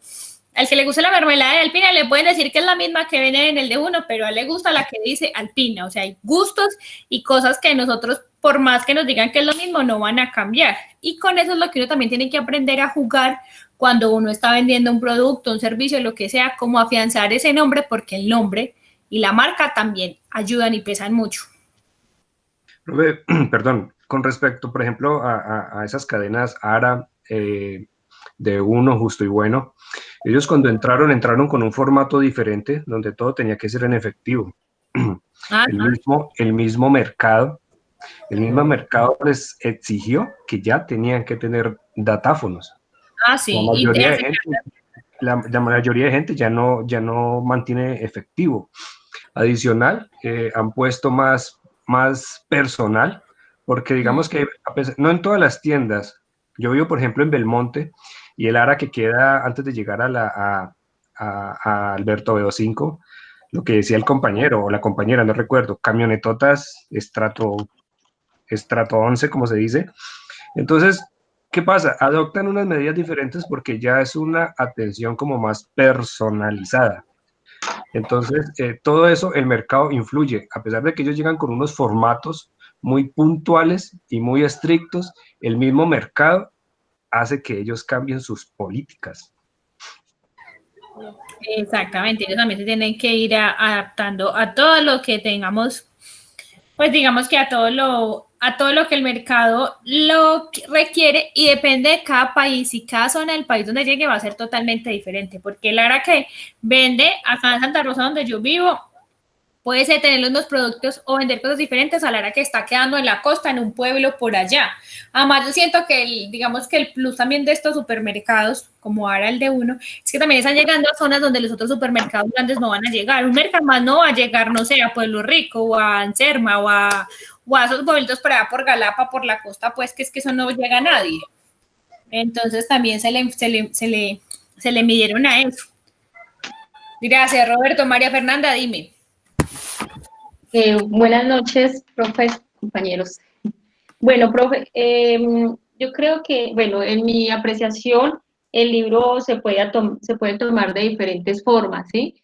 al que le gusta la mermelada de Alpina le pueden decir que es la misma que viene en el de uno, pero a él le gusta la que dice Alpina, o sea, hay gustos y cosas que nosotros, por más que nos digan que es lo mismo, no van a cambiar, y con eso es lo que uno también tiene que aprender a jugar cuando uno está vendiendo un producto, un servicio, lo que sea, como afianzar ese nombre, porque el nombre y la marca también ayudan y pesan mucho. Profe, perdón, con respecto, por ejemplo, a esas cadenas ARA, de Uno, Justo y Bueno, ellos cuando entraron con un formato diferente, donde todo tenía que ser en efectivo. El mismo mercado les exigió que ya tenían que tener datáfonos. Sí. La mayoría de gente ya no mantiene efectivo. Adicional, han puesto más personal, porque digamos que no en todas las tiendas, yo vivo por ejemplo en Belmonte, y el ARA que queda antes de llegar a Alberto Veo 5, lo que decía el compañero o la compañera, no recuerdo, camionetotas estrato 11, como se dice. Entonces, ¿qué pasa? Adoptan unas medidas diferentes porque ya es una atención como más personalizada. Entonces, todo eso, el mercado influye. A pesar de que ellos llegan con unos formatos muy puntuales y muy estrictos, el mismo mercado hace que ellos cambien sus políticas. Exactamente, ellos también se tienen que ir adaptando a todo lo que tengamos, pues digamos que a todo lo que el mercado lo requiere, y depende de cada país y cada zona del país donde llegue va a ser totalmente diferente, porque la hora que vende acá en Santa Rosa donde yo vivo, puede ser tener los mismos productos o vender cosas diferentes a la hora que está quedando en la costa, en un pueblo por allá. Además, yo siento que digamos que el plus también de estos supermercados, como ahora el de uno, es que también están llegando a zonas donde los otros supermercados grandes no van a llegar. Un mercado más no va a llegar, no sé, a Pueblo Rico o a Anserma o a esos pueblitos por allá por Galapa, por la costa, pues que es que eso no llega a nadie. Entonces también se le midieron a eso. Gracias, Roberto. María Fernanda, dime. Buenas noches, profe, compañeros. Bueno, profe, yo creo que, bueno, en mi apreciación, el libro se puede tomar de diferentes formas, ¿sí?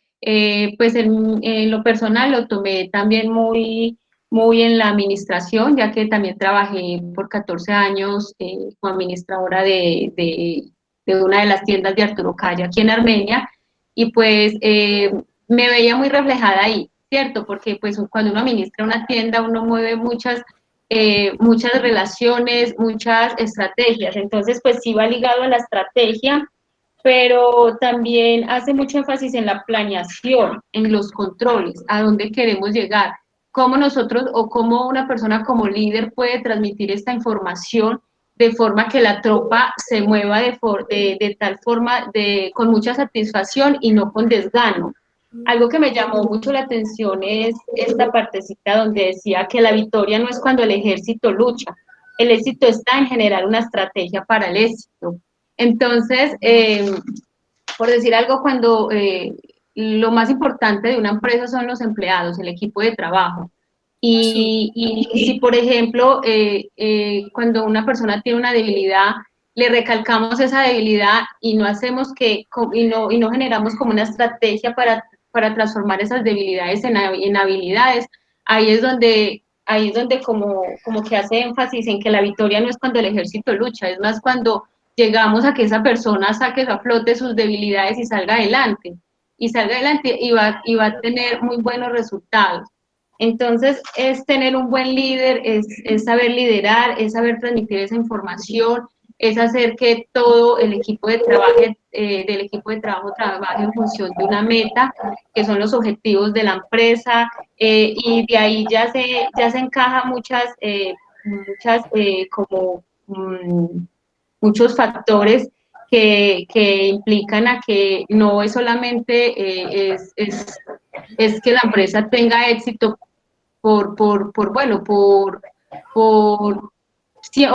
Pues en lo personal lo tomé también muy en la administración, ya que también trabajé por 14 años como administradora de una de las tiendas de Arturo Calle aquí en Armenia, y pues me veía muy reflejada ahí, ¿cierto? Porque pues cuando uno administra una tienda, uno mueve muchas relaciones, muchas estrategias. Entonces, pues sí va ligado a la estrategia, pero también hace mucho énfasis en la planeación, en los controles, a dónde queremos llegar, cómo nosotros o cómo una persona como líder puede transmitir esta información de forma que la tropa se mueva de tal forma, con mucha satisfacción y no con desgano. Algo que me llamó mucho la atención es esta partecita donde decía que la victoria no es cuando el ejército lucha, el éxito está en generar una estrategia para el éxito. Entonces, por decir algo, cuando lo más importante de una empresa son los empleados, el equipo de trabajo. Y si, por ejemplo, cuando una persona tiene una debilidad, le recalcamos esa debilidad y no hacemos y no generamos como una estrategia para transformar esas debilidades en habilidades, ahí es donde como que hace énfasis en que la victoria no es cuando el ejército lucha, es más cuando llegamos a que esa persona saque a flote sus debilidades y salga adelante. Y va a tener muy buenos resultados. Entonces, es tener un buen líder, es saber liderar, es saber transmitir esa información, es hacer que todo el equipo de trabajo trabaje en función de una meta, que son los objetivos de la empresa, y de ahí ya se encaja muchos factores que implican a que no es solamente es que la empresa tenga éxito o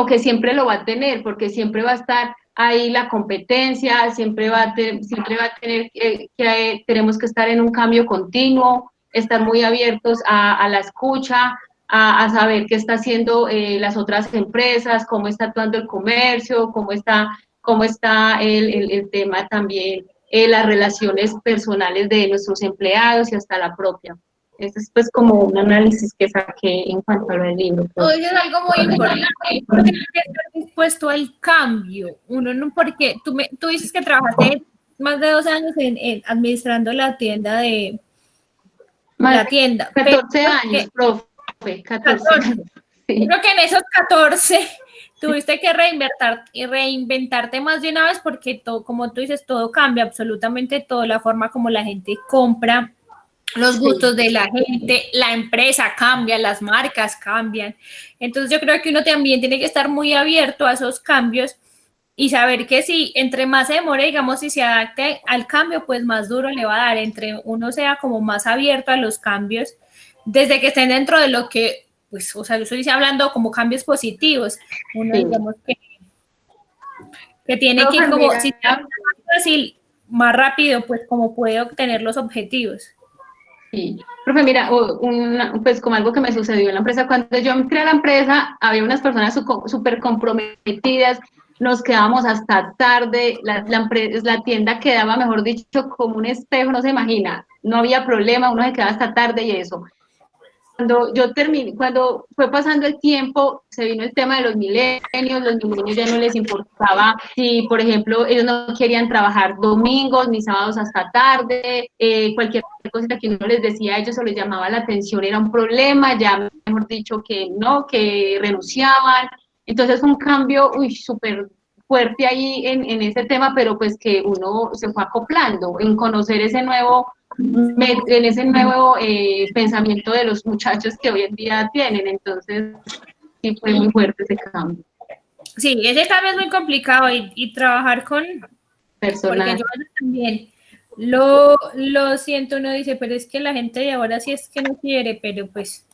que siempre lo va a tener, porque siempre va a estar ahí la competencia, siempre va a tener tenemos que estar en un cambio continuo, estar muy abiertos a la escucha, a saber qué está haciendo las otras empresas, cómo está actuando el comercio, cómo está el tema también, las relaciones personales de nuestros empleados y hasta la propia. Ese es pues como un análisis que saqué en cuanto a lo del libro. Oye, es algo muy importante. Uno tiene que estar dispuesto al cambio. Uno no, porque tú dices que trabajaste más de 2 años administrando la tienda de Más la tienda. 14 años, profe, 14 años. Sí. Creo que en esos 14 tuviste que reinventarte más de una vez porque todo, como tú dices, todo cambia, absolutamente todo, la forma como la gente compra, los gustos de la gente, la empresa cambia, las marcas cambian. Entonces yo creo que uno también tiene que estar muy abierto a esos cambios y saber que si entre más se demore, digamos, si se adapte al cambio, pues más duro le va a dar. Entre uno sea como más abierto a los cambios, desde que estén dentro de lo que, pues, o sea, yo estoy hablando como cambios positivos. Uno, digamos, que tiene que ir como, si sea más fácil, más rápido, pues como puede obtener los objetivos. Sí. Profe, mira, pues como algo que me sucedió en la empresa, cuando yo entré a la empresa, había unas personas súper comprometidas, nos quedábamos hasta tarde, la tienda quedaba, mejor dicho, como un espejo, no se imagina, no había problema, uno se quedaba hasta tarde y eso. Cuando fue pasando el tiempo, se vino el tema de los milenios ya no les importaba si, por ejemplo, ellos no querían trabajar domingos ni sábados hasta tarde, cualquier cosita que uno les decía a ellos o les llamaba la atención era un problema, ya mejor dicho que no, que renunciaban. Entonces un cambio súper fuerte ahí en ese tema, pero pues que uno se fue acoplando en conocer en ese nuevo pensamiento de los muchachos que hoy en día tienen. Entonces sí fue muy fuerte ese cambio. Sí, ese cambio es muy complicado y trabajar con personas. Porque yo también lo siento, uno dice, pero es que la gente de ahora sí es que no quiere, pero pues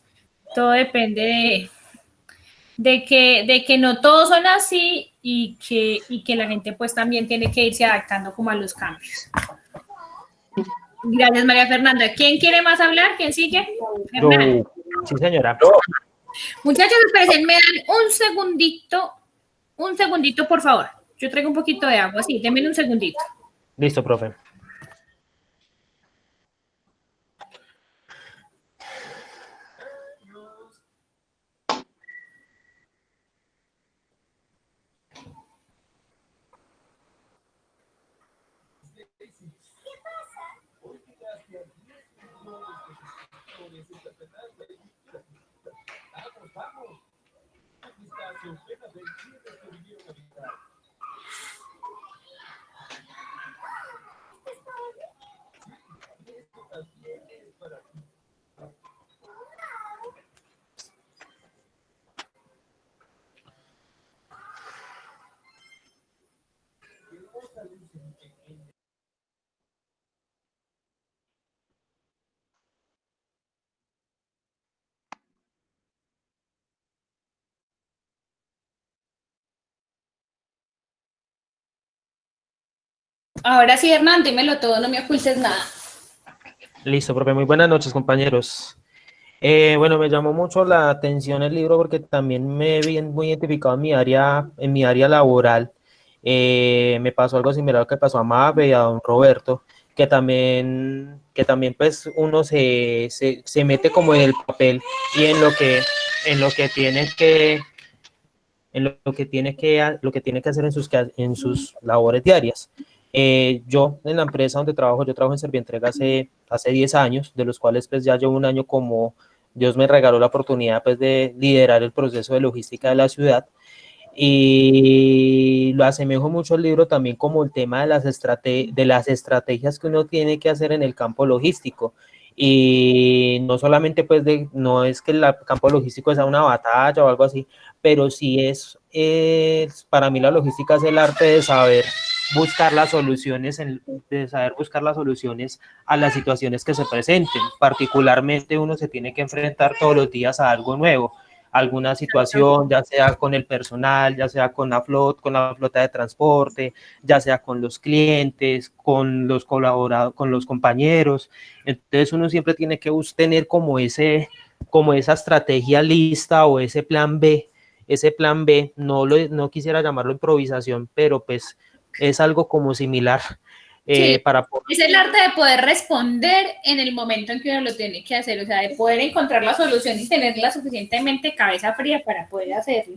todo depende de que no todos son así y que la gente pues también tiene que irse adaptando como a los cambios. Gracias, María Fernanda. ¿Quién quiere más hablar? ¿Quién sigue? Sí, señora. Muchachos, esperen, me dan un segundito, por favor. Yo traigo un poquito de agua, sí, denme un segundito. Listo, profe. Ahora sí, Hernán, dímelo todo, no me ocultes nada. Listo, profe. Muy buenas noches, compañeros. Bueno, me llamó mucho la atención el libro porque también me vi muy identificado en mi área laboral. Me pasó algo similar a lo que pasó a Mabe y a don Roberto, que también pues uno se mete como en el papel y en lo que tiene que, lo que tiene que hacer en sus labores diarias. Yo en la empresa donde trabajo, yo trabajo en Servientrega hace 10 años, de los cuales pues ya llevo un año como Dios me regaló la oportunidad pues de liderar el proceso de logística de la ciudad, y lo asemejo mucho al libro también como el tema de de las estrategias que uno tiene que hacer en el campo logístico. Y no solamente pues no es que el campo logístico sea una batalla o algo así, pero sí para mí la logística es el arte de saber buscar las soluciones, de saber buscar las soluciones a las situaciones que se presenten. Particularmente uno se tiene que enfrentar todos los días a algo nuevo, alguna situación, ya sea con el personal, ya sea con la flota de transporte, ya sea con los clientes, con los colaboradores, con los compañeros. Entonces uno siempre tiene que tener como esa estrategia lista o ese plan B. Ese plan B, no quisiera llamarlo improvisación, pero pues es algo como similar. Sí, para poder... es el arte de poder responder en el momento en que uno lo tiene que hacer, o sea, de poder encontrar la solución y tenerla suficientemente cabeza fría para poder hacerlo.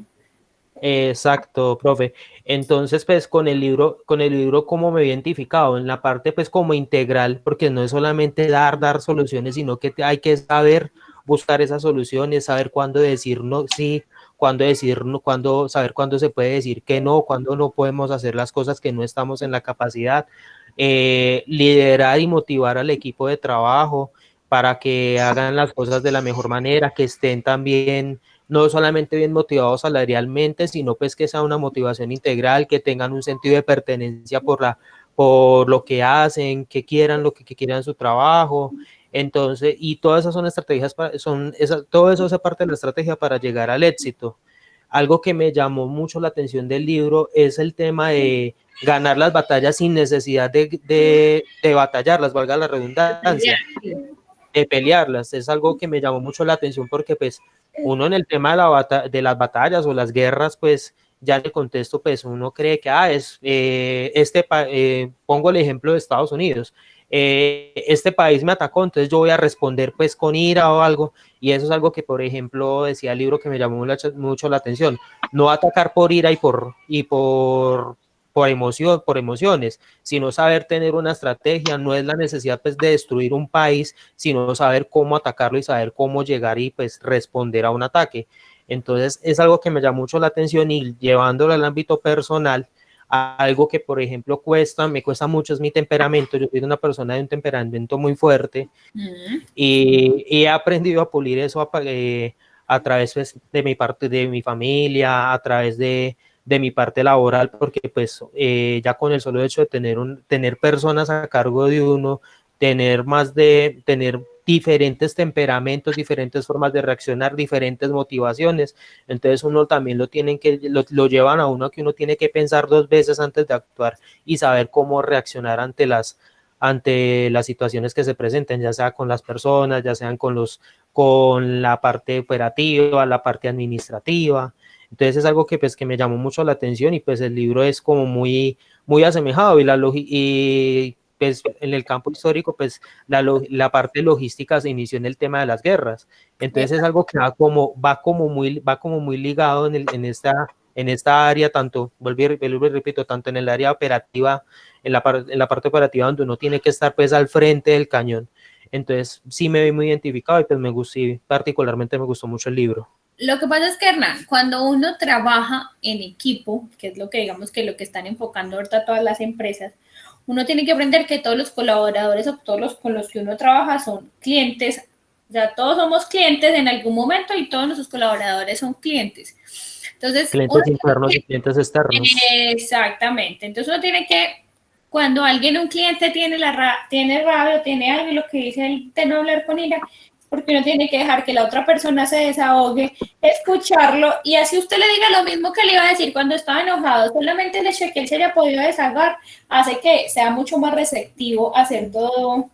Exacto, profe. Entonces, pues con el libro, ¿cómo me he identificado? En la parte, pues, como integral, porque no es solamente dar soluciones, sino que hay que saber buscar esas soluciones, saber cuándo decir no, sí, cuándo decir no, saber cuándo se puede decir que no, cuándo no podemos hacer las cosas que no estamos en la capacidad, liderar y motivar al equipo de trabajo para que hagan las cosas de la mejor manera, que estén también no solamente bien motivados salarialmente, sino pues que sea una motivación integral, que tengan un sentido de pertenencia por lo que hacen, que quieran que quieran su trabajo. Entonces, y todas esas son estrategias, todo eso hace parte de la estrategia para llegar al éxito. Algo que me llamó mucho la atención del libro es el tema de ganar las batallas sin necesidad de batallarlas, valga la redundancia, de pelearlas. Es algo que me llamó mucho la atención porque pues uno en el tema de las batallas o las guerras, pues ya en el contexto, pues uno cree que pongo el ejemplo de Estados Unidos, este país me atacó, entonces yo voy a responder pues con ira o algo, y eso es algo que, por ejemplo, decía el libro que me llamó mucho la atención, no atacar por ira por emociones, sino saber tener una estrategia. No es la necesidad pues de destruir un país, sino saber cómo atacarlo y saber cómo llegar y pues responder a un ataque. Entonces es algo que me llama mucho la atención, y llevándolo al ámbito personal, algo que por ejemplo me cuesta mucho es mi temperamento. Yo soy una persona de un temperamento muy fuerte, y he aprendido a pulir eso a través pues, de mi parte, de mi familia, a través de mi parte laboral, porque pues ya con el solo hecho de tener personas a cargo de uno, tener diferentes temperamentos, diferentes formas de reaccionar, diferentes motivaciones, entonces uno también lo llevan a uno, que uno tiene que pensar 2 veces antes de actuar y saber cómo reaccionar ante las situaciones que se presenten, ya sea con las personas, ya sean con la parte operativa, la parte administrativa. Entonces es algo que pues que me llamó mucho la atención, y pues el libro es como muy asemejado, y pues en el campo histórico pues la parte logística se inició en el tema de las guerras. Entonces es algo que va como muy ligado en esta área, tanto, vuelvo y repito, tanto en el área operativa, en la parte operativa, donde uno tiene que estar pues al frente del cañón. Entonces sí me vi muy identificado, y pues particularmente me gustó mucho el libro. Lo que pasa es que, Hernán, cuando uno trabaja en equipo, que es lo que digamos que lo que están enfocando ahorita todas las empresas, uno tiene que aprender que todos los colaboradores o todos los con los que uno trabaja son clientes. O sea, todos somos clientes en algún momento y todos nuestros colaboradores son clientes. Entonces, clientes internos y clientes externos. Exactamente. Entonces uno tiene que, cuando un cliente tiene rabia o tiene algo, y lo que dice él de no hablar con ira, porque uno tiene que dejar que la otra persona se desahogue, escucharlo, y así usted le diga lo mismo que le iba a decir cuando estaba enojado, solamente el hecho de que él se haya podido desahogar hace que sea mucho más receptivo a hacer todo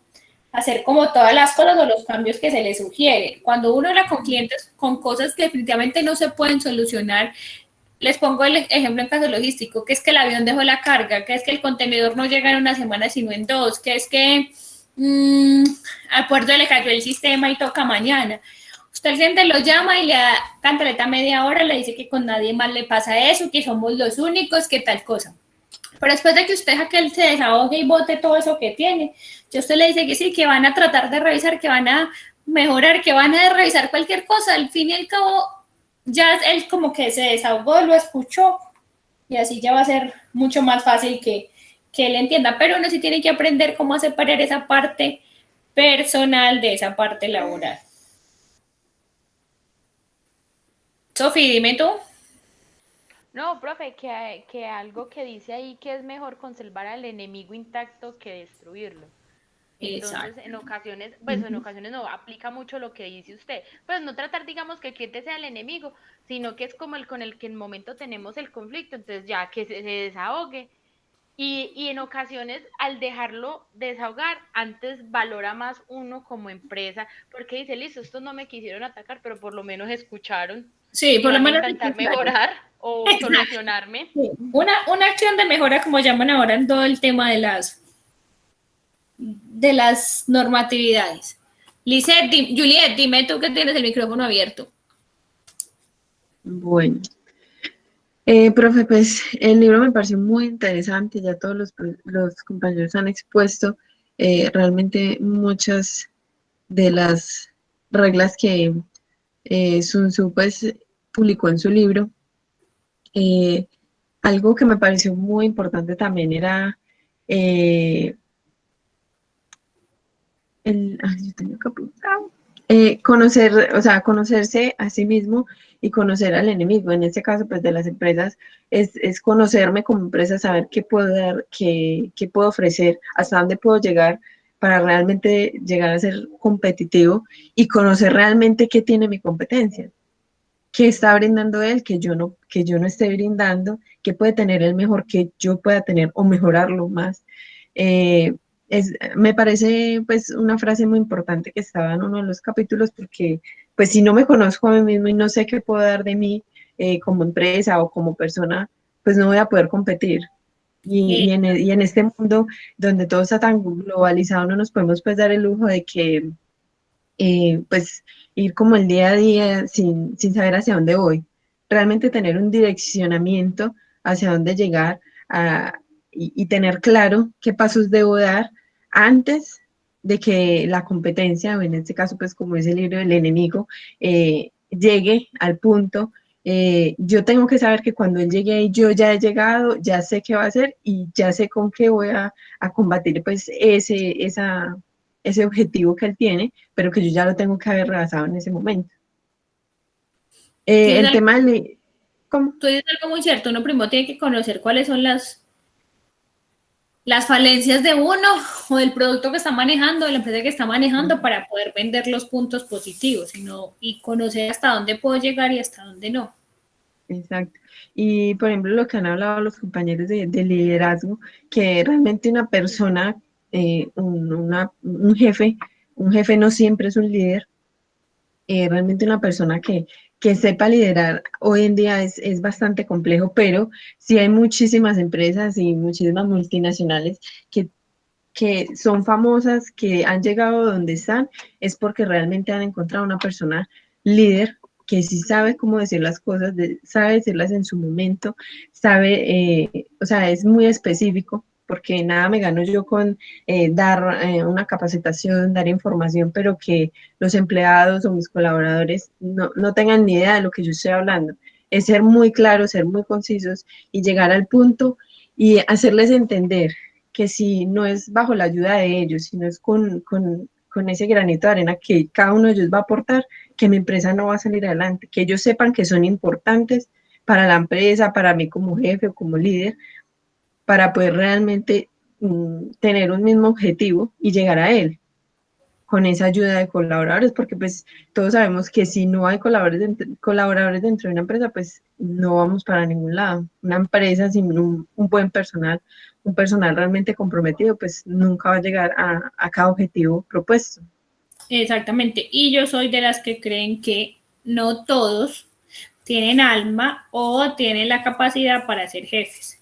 hacer como todas las cosas o los cambios que se le sugiere. Cuando uno habla con clientes con cosas que definitivamente no se pueden solucionar, les pongo el ejemplo en caso logístico, que es que el avión dejó la carga, que es que el contenedor no llega en una semana sino en dos, que es que al puerto le cayó el sistema y toca mañana. Usted al cliente lo llama y le da cantaleta media hora, le dice que con nadie más le pasa eso, que somos los únicos, que tal cosa. Pero después de que usted deja que él se desahogue y bote todo eso que tiene, yo usted le dice que sí, que van a tratar de revisar, que van a mejorar, que van a revisar cualquier cosa. Al fin y al cabo, ya él como que se desahogó, lo escuchó y así ya va a ser mucho más fácil que él entienda. Pero uno sí tiene que aprender cómo separar esa parte personal de esa parte laboral. Sofi, dime tú. No, profe, que algo que dice ahí que es mejor conservar al enemigo intacto que destruirlo. Entonces, Exacto. en ocasiones, pues en ocasiones no aplica mucho lo que dice usted. Pues no tratar, digamos, que el cliente sea el enemigo, sino que es como el con el que en el momento tenemos el conflicto, entonces ya que se desahogue. Y en ocasiones, al dejarlo desahogar, antes valora más uno como empresa, porque dice, listo, estos no me quisieron atacar, pero por lo menos escucharon Sí, y por lo van a menos intentar mejorar o exacto. solucionarme. Sí. Una acción de mejora, como llaman ahora en todo el tema de las normatividades. Lisette, Juliet, dime tú que tienes el micrófono abierto. Bueno, profe, pues el libro me pareció muy interesante, ya todos los compañeros han expuesto realmente muchas de las reglas que Sun Tzu pues publicó en su libro. Algo que me pareció muy importante también era yo tenía que apuntar. Conocer, o sea, conocerse a sí mismo y conocer al enemigo. En este caso, pues de las empresas, es conocerme como empresa, saber qué puedo dar, qué puedo ofrecer, hasta dónde puedo llegar para realmente llegar a ser competitivo y conocer realmente qué tiene mi competencia, qué está brindando él, que yo no esté brindando, qué puede tener él mejor que yo pueda tener o mejorarlo más. Eh, Me parece pues una frase muy importante que estaba en uno de los capítulos porque pues si no me conozco a mí mismo y no sé qué puedo dar de mí como empresa o como persona, pues no voy a poder competir. Y en este mundo donde todo está tan globalizado, no nos podemos pues dar el lujo de que pues ir como el día a día sin saber hacia dónde voy. Realmente tener un direccionamiento hacia dónde llegar y tener claro qué pasos debo dar antes de que la competencia, o en este caso, pues como es el libro del enemigo, llegue al punto. Yo tengo que saber que cuando él llegue ahí, yo ya he llegado, ya sé qué va a hacer y ya sé con qué voy a combatir pues ese objetivo que él tiene, pero que yo ya lo tengo que haber rebasado en ese momento. El tema del... ¿Cómo? Tú dices algo muy cierto, uno primero tiene que conocer cuáles son las falencias de uno o del producto que está manejando, de la empresa que está manejando para poder vender los puntos positivos y conocer hasta dónde puedo llegar y hasta dónde no. Exacto. Y por ejemplo, lo que han hablado los compañeros de liderazgo, que realmente una persona, un jefe no siempre es un líder, realmente una persona que sepa liderar hoy en día es bastante complejo, pero sí hay muchísimas empresas y muchísimas multinacionales que son famosas, que han llegado donde están, es porque realmente han encontrado una persona líder que sí sabe cómo decir las cosas, sabe decirlas en su momento, sabe, o sea, es muy específico, porque nada me gano yo con dar una capacitación, dar información, pero que los empleados o mis colaboradores no tengan ni idea de lo que yo estoy hablando. Es ser muy claros, ser muy concisos y llegar al punto y hacerles entender que si no es bajo la ayuda de ellos, sino es con ese granito de arena que cada uno de ellos va a aportar, que mi empresa no va a salir adelante, que ellos sepan que son importantes para la empresa, para mí como jefe o como líder, para poder realmente tener un mismo objetivo y llegar a él. con esa ayuda de colaboradores, porque pues todos sabemos que si no hay colaboradores dentro de una empresa, pues no vamos para ningún lado. Una empresa sin un buen personal, un personal realmente comprometido, pues nunca va a llegar a cada objetivo propuesto. Exactamente. Y yo soy de las que creen que no todos tienen alma o tienen la capacidad para ser jefes.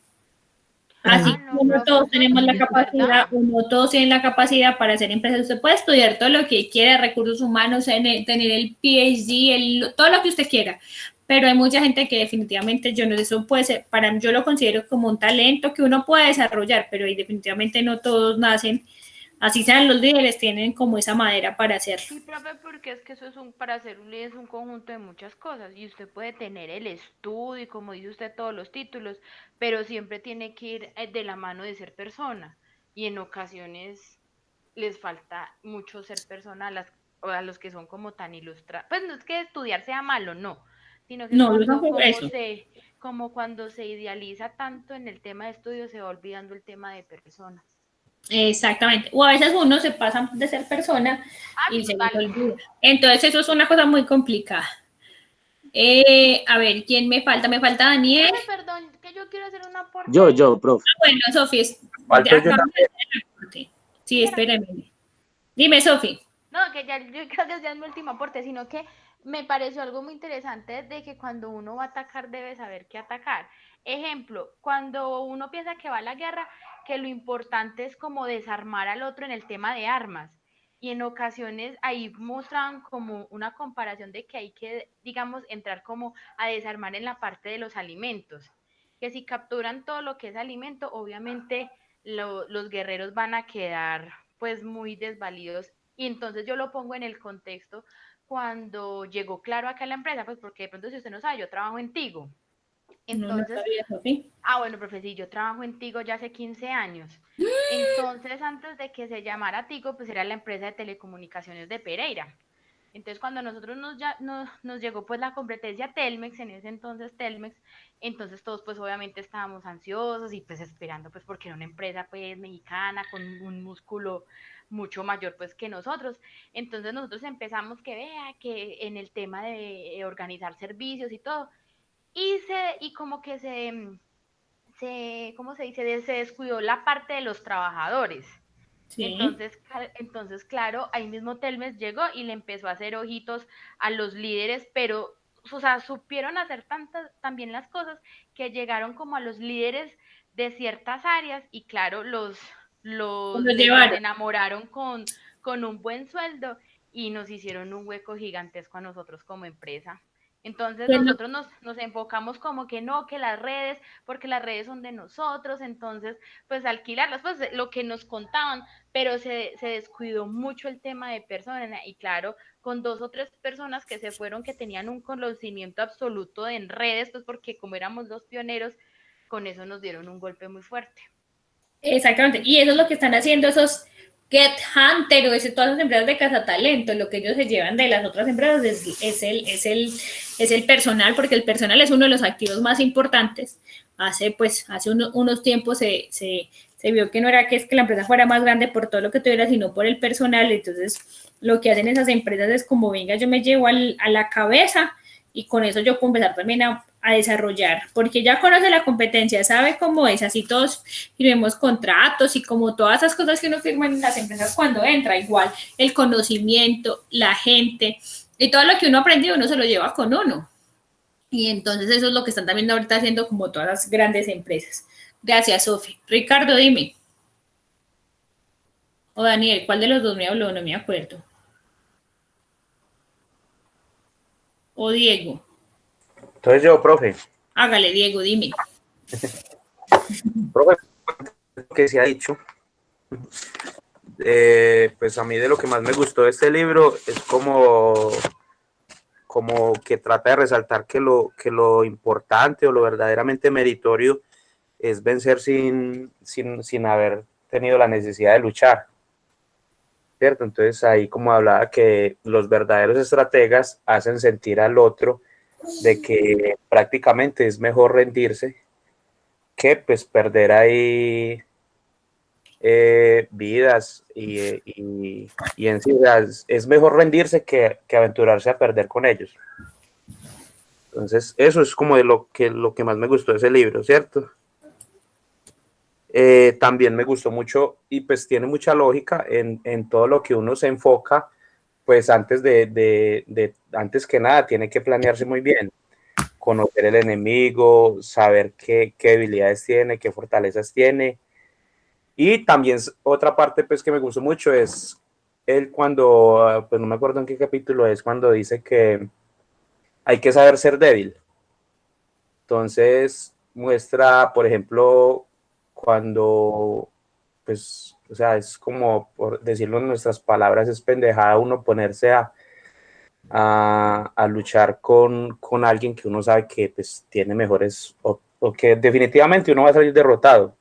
Así Ah, no, como no profe, todos eso tenemos la es capacidad verdad. o no todos tienen la capacidad para hacer empresas. Usted puede estudiar todo lo que quiera, recursos humanos, tener el PhD, todo lo que usted quiera, pero hay mucha gente que definitivamente yo no sé, eso puede ser, yo lo considero como un talento que uno puede desarrollar, pero definitivamente no todos nacen, así sean los líderes, tienen como esa madera para hacerlo. Sí, profe, porque es que eso es para hacer un líder es un conjunto de muchas cosas y usted puede tener el estudio y como dice usted todos los títulos, pero siempre tiene que ir de la mano de ser persona y en ocasiones les falta mucho ser persona o a los que son como tan ilustrados. Pues no es que estudiar sea malo, no, sino que No, yo cuando tampoco eso. como cuando se idealiza tanto en el tema de estudio se va olvidando el tema de persona. Exactamente. O a veces uno se pasa de ser persona Ah, y se les total. olvida. Entonces eso es una cosa muy complicada. A ver, ¿quién me falta? Me falta Daniel. Profe, perdón, que yo quiero hacer un aporte. Yo, profe. Bueno, Sofi, Falto yo acabamos de hacer el aporte. Sí, espérame. Dime, Sofi. No, que ya, yo creo que ya es mi último aporte, sino que me pareció algo muy interesante de que cuando uno va a atacar debe saber qué atacar. Ejemplo, cuando uno piensa que va a la guerra, que lo importante es como desarmar al otro en el tema de armas. Y en ocasiones ahí mostraban como una comparación de que hay que, digamos, entrar como a desarmar en la parte de los alimentos. Que si capturan todo lo que es alimento, obviamente los guerreros van a quedar pues muy desvalidos y entonces yo lo pongo en el contexto cuando llegó Claro acá a la empresa, pues porque de pronto si usted no sabe, yo trabajo en Tigo. No Entonces, sabía, Sofi. bueno, profe, sí, yo trabajo en Tigo ya hace 15 años. Entonces, antes de que se llamara Tigo, pues era la empresa de telecomunicaciones de Pereira. Entonces, cuando a nosotros nos llegó pues la competencia Telmex, en ese entonces Telmex, entonces todos pues obviamente estábamos ansiosos y pues esperando pues porque era una empresa pues mexicana con un músculo mucho mayor pues que nosotros. Entonces nosotros empezamos que vea que en el tema de organizar servicios y todo, y como que ¿cómo se dice? Se descuidó la parte de los trabajadores. Sí. Entonces, claro, ahí mismo Telmes llegó y le empezó a hacer ojitos a los líderes, pero, o sea, supieron hacer también las cosas que llegaron como a los líderes de ciertas áreas y claro, Lo les llevaron. enamoraron con un buen sueldo y nos hicieron un hueco gigantesco a nosotros como empresa. Entonces Bueno, nosotros nos enfocamos como que no, que las redes, porque las redes son de nosotros, entonces pues alquilarlas, pues lo que nos contaban, pero se descuidó mucho el tema de personas y claro, con 2 o 3 personas que se fueron, que tenían un conocimiento absoluto en redes, pues porque como éramos los pioneros, con eso nos dieron un golpe muy fuerte. exactamente. Y eso es lo que están haciendo esos Get Hunter o todas las empresas de cazatalento. Lo que ellos se llevan de las otras empresas es el personal, porque el personal es uno de los activos más importantes. Hace unos tiempos se vio que no era que es que la empresa fuera más grande por todo lo que tuviera, sino por el personal. Entonces, lo que hacen esas empresas es como, venga, yo me llevo a la cabeza y con eso yo puedo empezar también a desarrollar, porque ya conoce la competencia, sabe cómo es, así todos firmemos contratos y como todas esas cosas que uno firma en las empresas cuando entra, igual el conocimiento, la gente y todo lo que uno aprendió uno se lo lleva con uno. Y entonces eso es lo que están también ahorita haciendo como todas las grandes empresas. Gracias, Sofi. Ricardo, dime. O Daniel, ¿cuál de los dos me habló? No me acuerdo. O Diego. Entonces yo, profe, Hágale, Diego, dime. profe, lo que se ha dicho, pues a mí de lo que más me gustó de este libro es como que trata de resaltar que lo importante o lo verdaderamente meritorio es vencer sin haber tenido la necesidad de luchar, ¿cierto? Entonces ahí como hablaba que los verdaderos estrategas hacen sentir al otro de que prácticamente es mejor rendirse que pues perder ahí vidas y en sí, o sea, es mejor rendirse que aventurarse a perder con ellos. Entonces, eso es como de lo que más me gustó de ese libro, ¿cierto? También me gustó mucho y pues tiene mucha lógica en todo lo que uno se enfoca, pues antes antes que nada tiene que planearse muy bien, conocer el enemigo, saber qué debilidades tiene, qué fortalezas tiene. Y también otra parte pues que me gustó mucho es él cuando, pues no me acuerdo en qué capítulo es, cuando dice que hay que saber ser débil. Entonces muestra, por ejemplo, cuando, pues, o sea, es como, por decirlo en nuestras palabras, es pendejada uno ponerse a luchar con alguien que uno sabe que pues tiene mejores, o que definitivamente uno va a salir derrotado.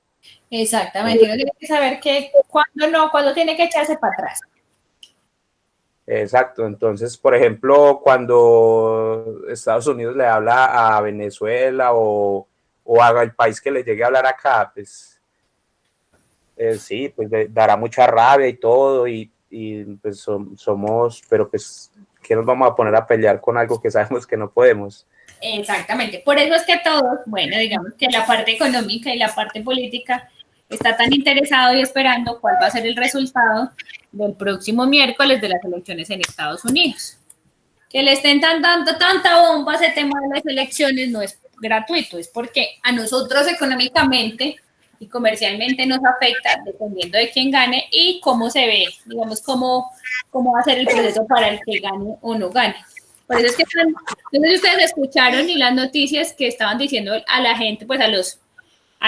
Exactamente, uno tiene que saber que cuando no, cuando tiene que echarse para atrás. Exacto, entonces, por ejemplo, cuando Estados Unidos le habla a Venezuela o haga el país que le llegue a hablar acá, pues sí, pues dará mucha rabia y todo, y pues somos, pero pues, ¿qué nos vamos a poner a pelear con algo que sabemos que no podemos? Exactamente, por eso es que todos, bueno, digamos que la parte económica y la parte política está tan interesado y esperando cuál va a ser el resultado del próximo miércoles de las elecciones en Estados Unidos. Que le estén dando tanta bomba a ese tema de las elecciones no es gratuito, es porque a nosotros económicamente y comercialmente nos afecta dependiendo de quién gane y cómo se ve, digamos, cómo va a ser el proceso para el que gane o no gane. Por eso es que no sé si ustedes escucharon y las noticias que estaban diciendo a la gente, pues a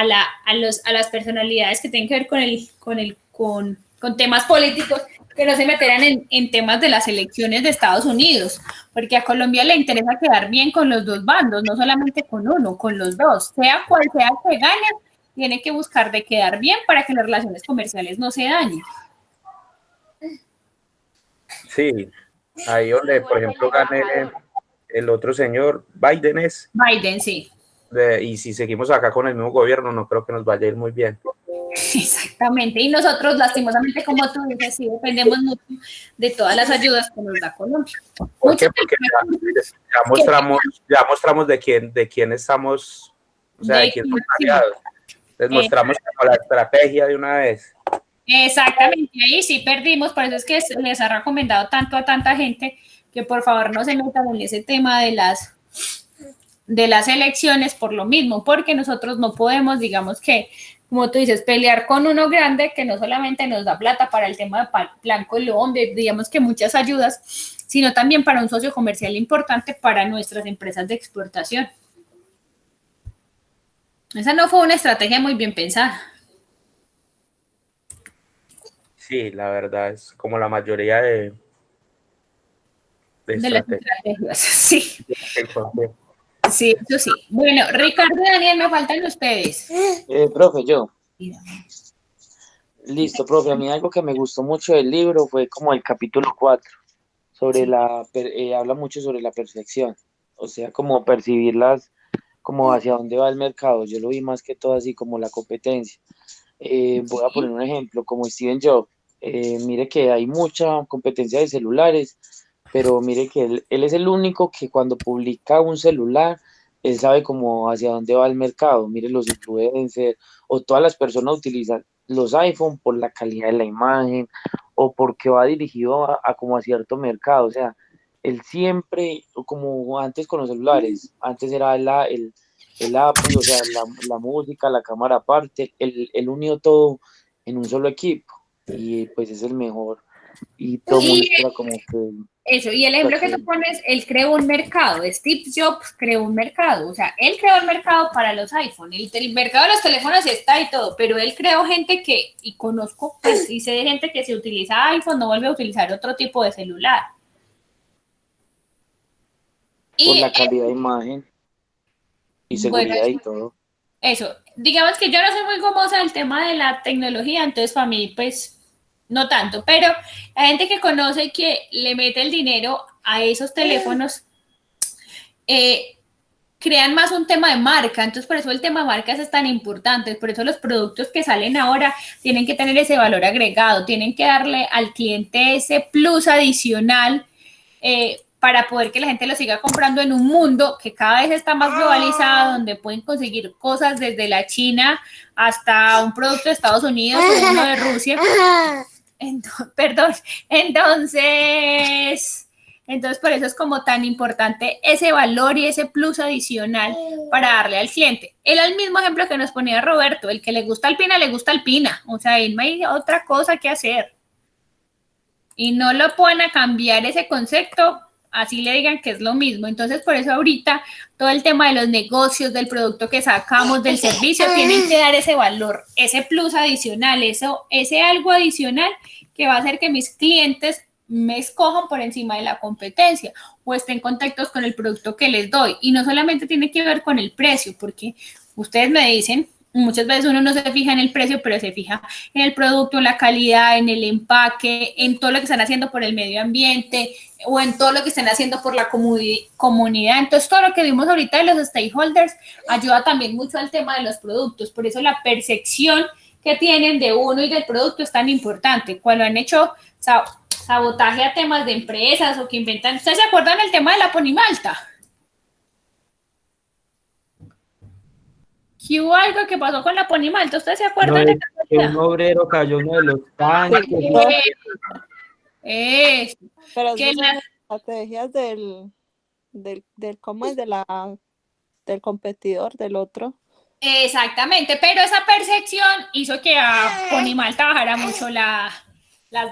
las personalidades que tienen que ver con temas políticos, que no se meterán en temas de las elecciones de Estados Unidos, porque a Colombia le interesa quedar bien con los dos bandos, no solamente con uno, con los dos, sea cual sea que gane, tiene que buscar de quedar bien para que las relaciones comerciales no se dañen. Sí, ahí donde, por ejemplo, gane el otro señor, Biden es, Biden, sí. y si seguimos acá con el mismo gobierno, no creo que nos vaya a ir muy bien. Exactamente, y nosotros lastimosamente, como tú dices, sí dependemos mucho de todas las ayudas que nos da Colombia. ¿Por qué? Porque ya mostramos de quién estamos, o sea, de quién somos aliados. Les mostramos la estrategia de una vez. Exactamente, ahí sí perdimos, por eso es que les ha recomendado tanto a tanta gente que por favor no se metan en ese tema de las elecciones por lo mismo, porque nosotros no podemos, digamos que, como tú dices, pelear con uno grande que no solamente nos da plata para el tema de Plan Colombia, digamos que muchas ayudas, sino también para un socio comercial importante para nuestras empresas de exportación. Esa no fue una estrategia muy bien pensada. Sí, la verdad es como la mayoría de las estrategias, sí. Sí, eso sí. Bueno, Ricardo y Daniel, me faltan ustedes. Profe, yo. Listo, profe. A mí algo que me gustó mucho del libro fue como el capítulo 4, sobre habla mucho sobre la perfección, o sea, como percibirlas, como hacia dónde va el mercado. Yo lo vi más que todo así como la competencia. Voy a poner un ejemplo, como Steven Jobs. Mire que hay mucha competencia de celulares, pero mire que él es el único que cuando publica un celular, él sabe como hacia dónde va el mercado. Mire los influencers o todas las personas utilizan los iPhone por la calidad de la imagen o porque va dirigido a como a cierto mercado. O sea, él siempre, como antes con los celulares, antes era el Apple, o sea, la música, la cámara aparte, él unió todo en un solo equipo y pues es el mejor. Y todo el mundo espera como que... Eso, y el ejemplo que tú pones, él creó un mercado, Steve Jobs creó un mercado, o sea, él creó el mercado para los iPhone, el mercado de los teléfonos está y todo, pero él creó gente que, y conozco, pues, y sé de gente que si utiliza iPhone no vuelve a utilizar otro tipo de celular. Por la calidad de imagen y seguridad y todo. Eso, digamos que yo no soy muy gomosa del tema de la tecnología, entonces para mí, pues, no tanto, pero la gente que conoce y que le mete el dinero a esos teléfonos, crean más un tema de marca, entonces por eso el tema de marcas es tan importante, por eso los productos que salen ahora tienen que tener ese valor agregado, tienen que darle al cliente ese plus adicional para poder que la gente lo siga comprando en un mundo que cada vez está más globalizado, donde pueden conseguir cosas desde la China hasta un producto de Estados Unidos o uno de Rusia. Entonces, por eso es como tan importante ese valor y ese plus adicional para darle al cliente. Era el mismo ejemplo que nos ponía Roberto, el que le gusta Alpina, le gusta Alpina. O sea, ahí no hay otra cosa que hacer. Y no lo pueden a cambiar ese concepto, así le digan que es lo mismo. Entonces, por eso ahorita todo el tema de los negocios, del producto que sacamos, del servicio, tienen que dar ese valor, ese plus adicional, ese algo adicional que va a hacer que mis clientes me escojan por encima de la competencia o estén contentos con el producto que les doy. Y no solamente tiene que ver con el precio, porque ustedes me dicen, muchas veces uno no se fija en el precio, pero se fija en el producto, en la calidad, en el empaque, en todo lo que están haciendo por el medio ambiente o en todo lo que están haciendo por la comunidad. Entonces, todo lo que vimos ahorita de los stakeholders ayuda también mucho al tema de los productos. Por eso la percepción que tienen de uno y del producto es tan importante. Cuando han hecho sabotaje a temas de empresas o que inventan. ¿Ustedes se acuerdan del tema de la Ponimalta? ¿Qué hubo algo que pasó con la Ponimalta? ¿Ustedes se acuerdan? No, que un obrero cayó en uno de los tanques. Pero que esas son las las estrategias ¿cómo es? Del competidor, del otro. Exactamente, pero esa percepción hizo que a Ponimalta bajara mucho las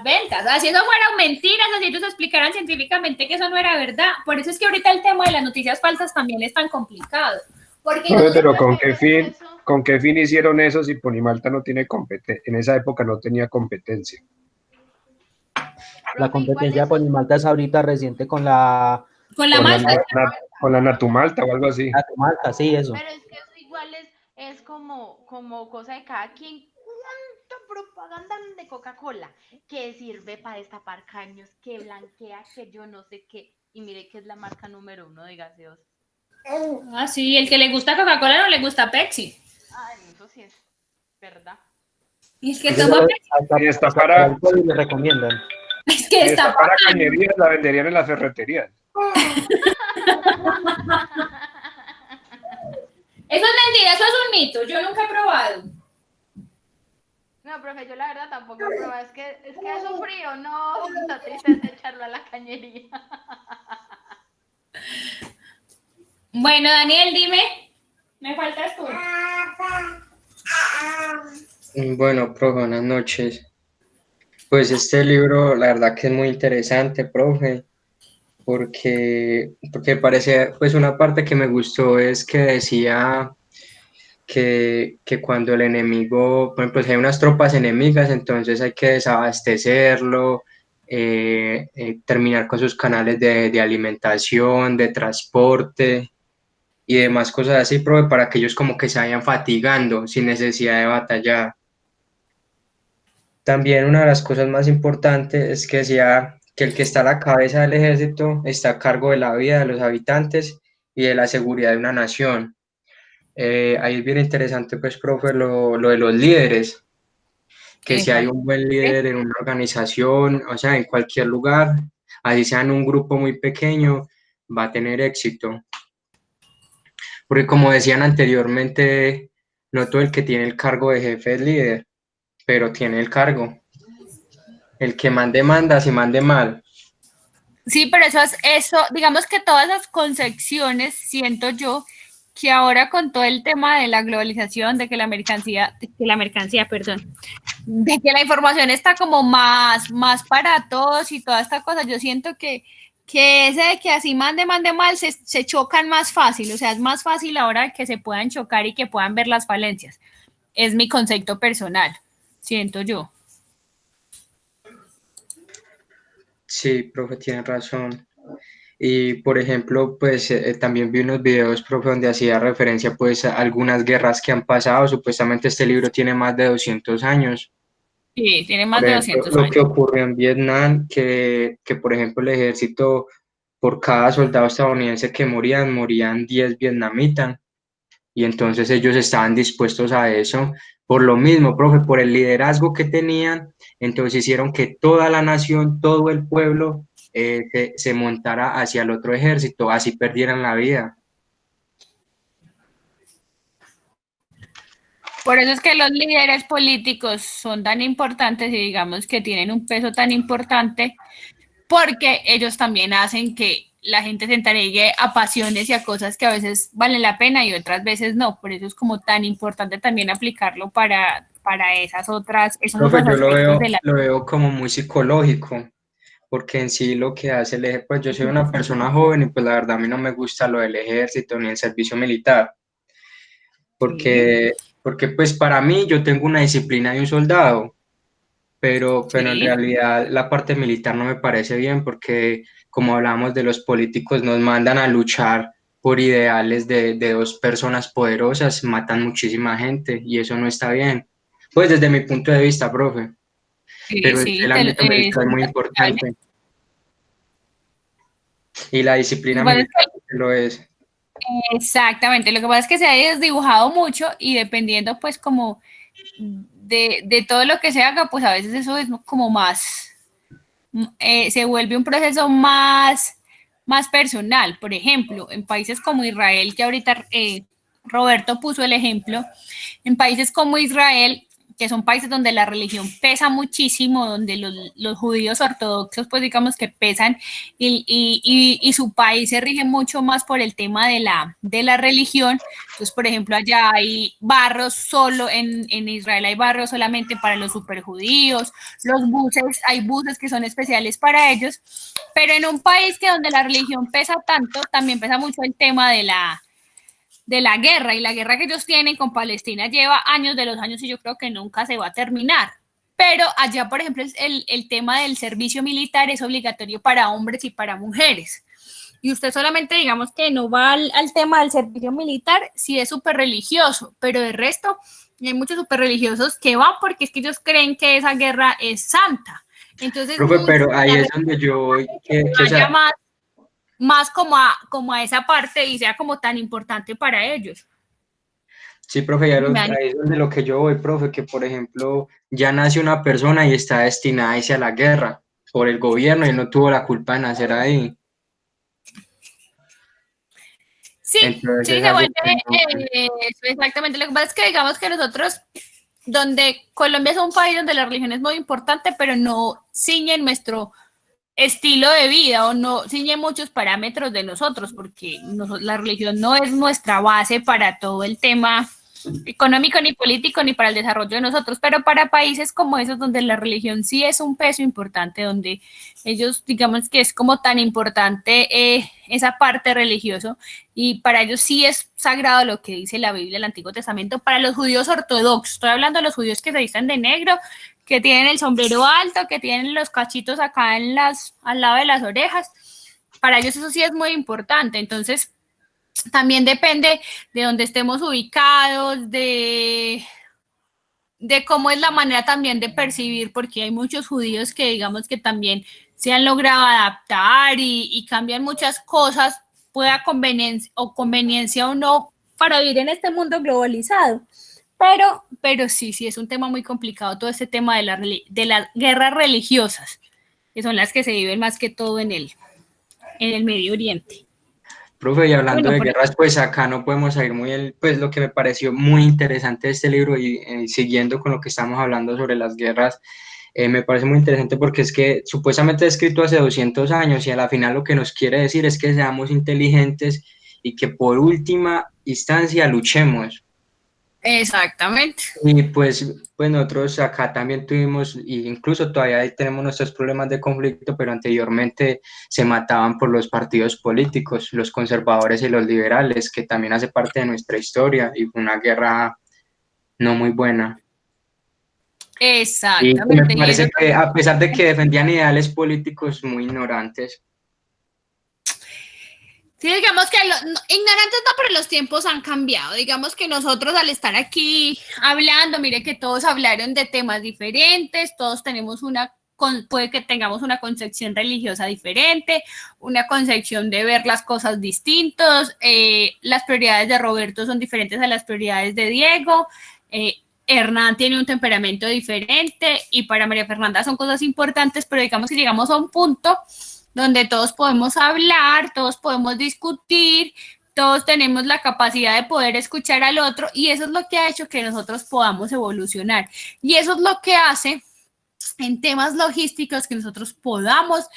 ventas. Si eso fueran mentiras, así ellos explicaran científicamente que eso no era verdad. Por eso es que ahorita el tema de las noticias falsas también es tan complicado. Porque Pero ¿con qué fin hicieron eso si Ponimalta no tiene competencia? En esa época no tenía competencia. La competencia de Ponimalta es ahorita reciente con la Malta. Con la Natumalta o algo así. Malta, sí, eso. Pero es que eso igual es como cosa de cada quien. ¿Cuánta propaganda de Coca-Cola que sirve para destapar caños, que blanquea, que yo no sé qué? Y mire que es la marca número 1 de gaseosa. Sí, el que le gusta Coca-Cola no le gusta Pepsi. Ay, eso sí es verdad. Y es que toma Pepsi. Y destapara, le recomiendan. Es que destapara cañerías, la venderían en las ferreterías. Eso es mentira, eso es un mito. Yo nunca he probado. No, profe, yo la verdad tampoco he probado. Es que eso frío, no, está triste echarlo a la cañería. Bueno, Daniel, dime. Me faltas tú. Bueno, profe, buenas noches. Pues este libro, la verdad que es muy interesante, profe, porque parece, pues una parte que me gustó es que decía que cuando el enemigo, por ejemplo, si hay unas tropas enemigas, entonces hay que desabastecerlo, terminar con sus canales de alimentación, de transporte y demás cosas así, profe, para que ellos como que se vayan fatigando sin necesidad de batallar. También una de las cosas más importantes es que decía que el que está a la cabeza del ejército está a cargo de la vida de los habitantes y de la seguridad de una nación. Ahí es bien interesante, pues, profe, lo de los líderes, que si hay un buen líder en una organización, o sea, en cualquier lugar, así sea en un grupo muy pequeño, va a tener éxito. Porque como decían anteriormente, no todo el que tiene el cargo de jefe es líder, pero tiene el cargo. El que mande manda, si mande mal. Sí, pero eso, digamos que todas esas concepciones, siento yo, que ahora con todo el tema de la globalización, de que la mercancía, perdón, de que la información está como más para todos y toda esta cosa, yo siento que ese de que así mande mal, se chocan más fácil, o sea, es más fácil ahora que se puedan chocar y que puedan ver las falencias. Es mi concepto personal, siento yo. Sí, profe, tiene razón. Y, por ejemplo, pues también vi unos videos, profe, donde hacía referencia pues a algunas guerras que han pasado. Supuestamente este libro tiene más de 200 años. Sí, tiene más Por de ejemplo, 200 lo años. que ocurrió en Vietnam, que por ejemplo el ejército por cada soldado estadounidense que morían 10 vietnamitas, y entonces ellos estaban dispuestos a eso por lo mismo, profe, por el liderazgo que tenían. Entonces hicieron que toda la nación, todo el pueblo se montara hacia el otro ejército, así perdieran la vida. Por eso es que los líderes políticos son tan importantes y digamos que tienen un peso tan importante, porque ellos también hacen que la gente se entregue a pasiones y a cosas que a veces valen la pena y otras veces no. Por eso es como tan importante también aplicarlo para esos Profe, otros yo aspectos de la... lo veo como muy psicológico, porque en sí lo que hace el ejército, pues yo soy una persona joven y pues la verdad a mí no me gusta lo del ejército ni el servicio militar, porque pues para mí yo tengo una disciplina de un soldado, pero en Sí. realidad la parte militar no me parece bien, porque como hablamos de los políticos, nos mandan a luchar por ideales de dos personas poderosas, matan muchísima gente y eso no está bien. Pues desde mi punto de vista, profe, Sí, pero sí, el ámbito militar es muy importante y la disciplina bueno, militar lo es. exactamente, lo que pasa es que se ha desdibujado mucho y dependiendo pues como de todo lo que se haga, pues a veces eso es como más, se vuelve un proceso más personal. Por ejemplo, en países como Israel, que ahorita Roberto puso el ejemplo, en países como Israel, que son países donde la religión pesa muchísimo, donde los judíos ortodoxos, pues digamos que pesan, y su país se rige mucho más por el tema de la religión. Entonces, por ejemplo, allá hay barrios solo, en Israel hay barrios solamente para los superjudíos, los buses, hay buses que son especiales para ellos, pero en un país que donde la religión pesa tanto, también pesa mucho el tema de la guerra, y la guerra que ellos tienen con Palestina lleva años de los años y yo creo que nunca se va a terminar. Pero allá, por ejemplo, el tema del servicio militar es obligatorio para hombres y para mujeres. Y usted solamente, digamos que no va al tema del servicio militar si es súper religioso, pero de resto hay muchos súper religiosos que van porque es que ellos creen que esa guerra es santa. Entonces, Profe, pero ahí es donde yo voy, o sea, más como a esa parte y sea como tan importante para ellos. sí, profe, ahí es donde lo que yo voy, profe, que por ejemplo ya nace una persona y está destinada a irse a la guerra por el gobierno y no tuvo la culpa de nacer ahí. Sí, Entonces sí, es se algo vuelve que no- exactamente. Lo que pasa es que digamos que nosotros, donde Colombia es un país donde la religión es muy importante, pero no ciñe nuestro estilo de vida o no ciñe muchos parámetros de nosotros, porque la religión no es nuestra base para todo el tema económico ni político ni para el desarrollo de nosotros, pero para países como esos donde la religión sí es un peso importante, donde ellos digamos que es como tan importante esa parte religioso, y para ellos sí es sagrado lo que dice la Biblia, el Antiguo Testamento. Para los judíos ortodoxos, estoy hablando de los judíos que se visten de negro, que tienen el sombrero alto, que tienen los cachitos acá al lado de las orejas, para ellos eso sí es muy importante. Entonces también depende de dónde estemos ubicados, de cómo es la manera también de percibir, porque hay muchos judíos que digamos que también se han logrado adaptar y cambian muchas cosas, pueda conveniencia o no, para vivir en este mundo globalizado. Pero sí es un tema muy complicado todo este tema de las guerras religiosas, que son las que se viven más que todo en el Medio Oriente. Profe, y hablando Bueno, de guerras, pues acá no podemos salir pues lo que me pareció muy interesante de este libro y siguiendo con lo que estamos hablando sobre las guerras, me parece muy interesante porque es que supuestamente es escrito hace 200 años y a la final lo que nos quiere decir es que seamos inteligentes y que por última instancia luchemos. Exactamente. Y pues nosotros acá también tuvimos, e incluso todavía tenemos nuestros problemas de conflicto, pero anteriormente se mataban por los partidos políticos, los conservadores y los liberales, que también hace parte de nuestra historia y fue una guerra no muy buena. Y me Exactamente. Y eso parece que a pesar de que defendían ideales políticos muy ignorantes. sí, digamos que ignorantes no, pero los tiempos han cambiado. Digamos que nosotros al estar aquí hablando, mire que todos hablaron de temas diferentes, todos tenemos una puede que tengamos una concepción religiosa diferente, una concepción de ver las cosas distintos, las prioridades de Roberto son diferentes a las prioridades de Diego, Hernán tiene un temperamento diferente y para María Fernanda son cosas importantes, pero digamos que llegamos a un punto donde todos podemos hablar, todos podemos discutir, todos tenemos la capacidad de poder escuchar al otro y eso es lo que ha hecho que nosotros podamos evolucionar. Y eso es lo que hace en temas logísticos que nosotros podamos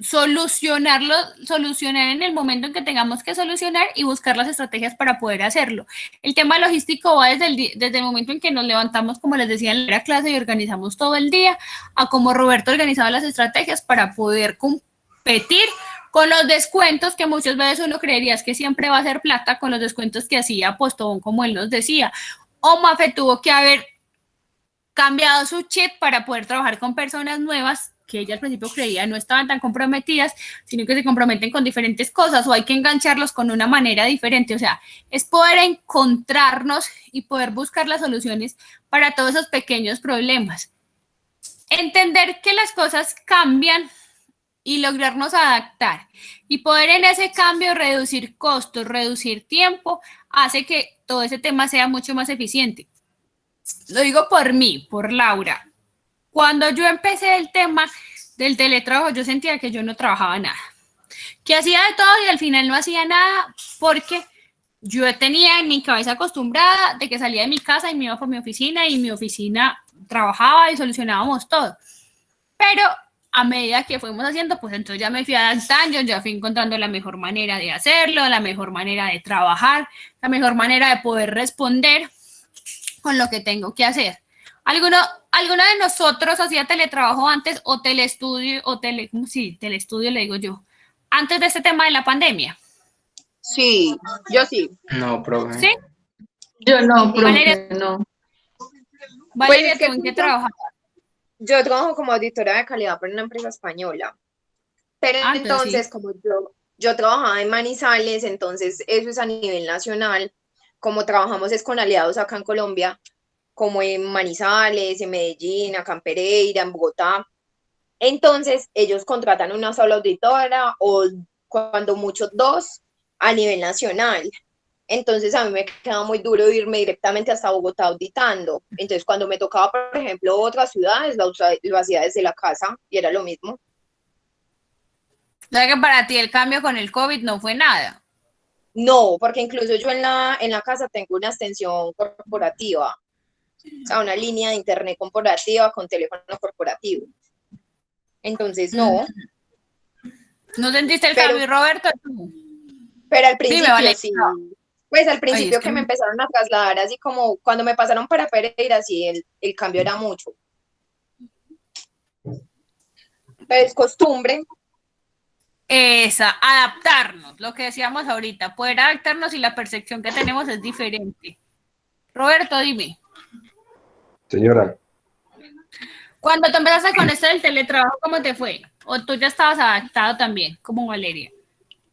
solucionar en el momento en que tengamos que solucionar y buscar las estrategias para poder hacerlo. El tema logístico va desde el momento en que nos levantamos, como les decía en la clase, y organizamos todo el día, a como Roberto organizaba las estrategias para poder competir con los descuentos que muchas veces uno creería que siempre va a ser plata, con los descuentos que hacía Postobón, como él nos decía. O Mafe tuvo que haber cambiado su chip para poder trabajar con personas nuevas que ella al principio creía no estaban tan comprometidas, sino que se comprometen con diferentes cosas o hay que engancharlos con una manera diferente. O sea, es poder encontrarnos y poder buscar las soluciones para todos esos pequeños problemas. Entender que las cosas cambian y lograrnos adaptar y poder en ese cambio reducir costos, reducir tiempo, hace que todo ese tema sea mucho más eficiente. Lo digo por mí, por Laura. Cuando yo empecé el tema del teletrabajo, yo sentía que yo no trabajaba nada, que hacía de todo y al final no hacía nada porque yo tenía en mi cabeza acostumbrada de que salía de mi casa y me iba por mi oficina y mi oficina trabajaba y solucionábamos todo. Pero a medida que fuimos haciendo, pues entonces ya me fui adaptando, ya fui encontrando la mejor manera de hacerlo, la mejor manera de trabajar, la mejor manera de poder responder con lo que tengo que hacer. ¿Alguno de nosotros hacía teletrabajo antes o teleestudio, teleestudio le digo yo, antes de este tema de la pandemia? Sí, yo sí. No, profe. ¿Sí? Yo no, profe, Valeria, no. Valeria, Pues es que ¿tú en qué trabajas? yo trabajo como auditora de calidad para una empresa española. Pero entonces, Sí. como yo trabajaba en Manizales, entonces eso es a nivel nacional. Como trabajamos es con aliados acá en Colombia, como en Manizales, en Medellín, acá en Pereira, en Bogotá. Entonces, ellos contratan una sola auditora o cuando mucho dos a nivel nacional. Entonces, a mí me queda muy duro irme directamente hasta Bogotá auditando. Entonces, cuando me tocaba, por ejemplo, otras ciudades, lo hacía desde la casa y era lo mismo. O sea que para ti el cambio con el COVID no fue nada. No, porque incluso yo en la casa tengo una extensión corporativa, o sea, una línea de internet corporativa con teléfono corporativo. Entonces, no. ¿No sentiste el cambio, Roberto? Pero al principio Vale. sí. Pues al principio Ay, que me empezaron a trasladar, así como cuando me pasaron para Pereira, sí, el cambio era mucho. Es costumbre. Adaptarnos, lo que decíamos ahorita, poder adaptarnos y la percepción que tenemos es diferente. Roberto, dime. Señora, Cuando tú empezaste con esto del teletrabajo, ¿cómo te fue? ¿O tú ya estabas adaptado también, como Valeria?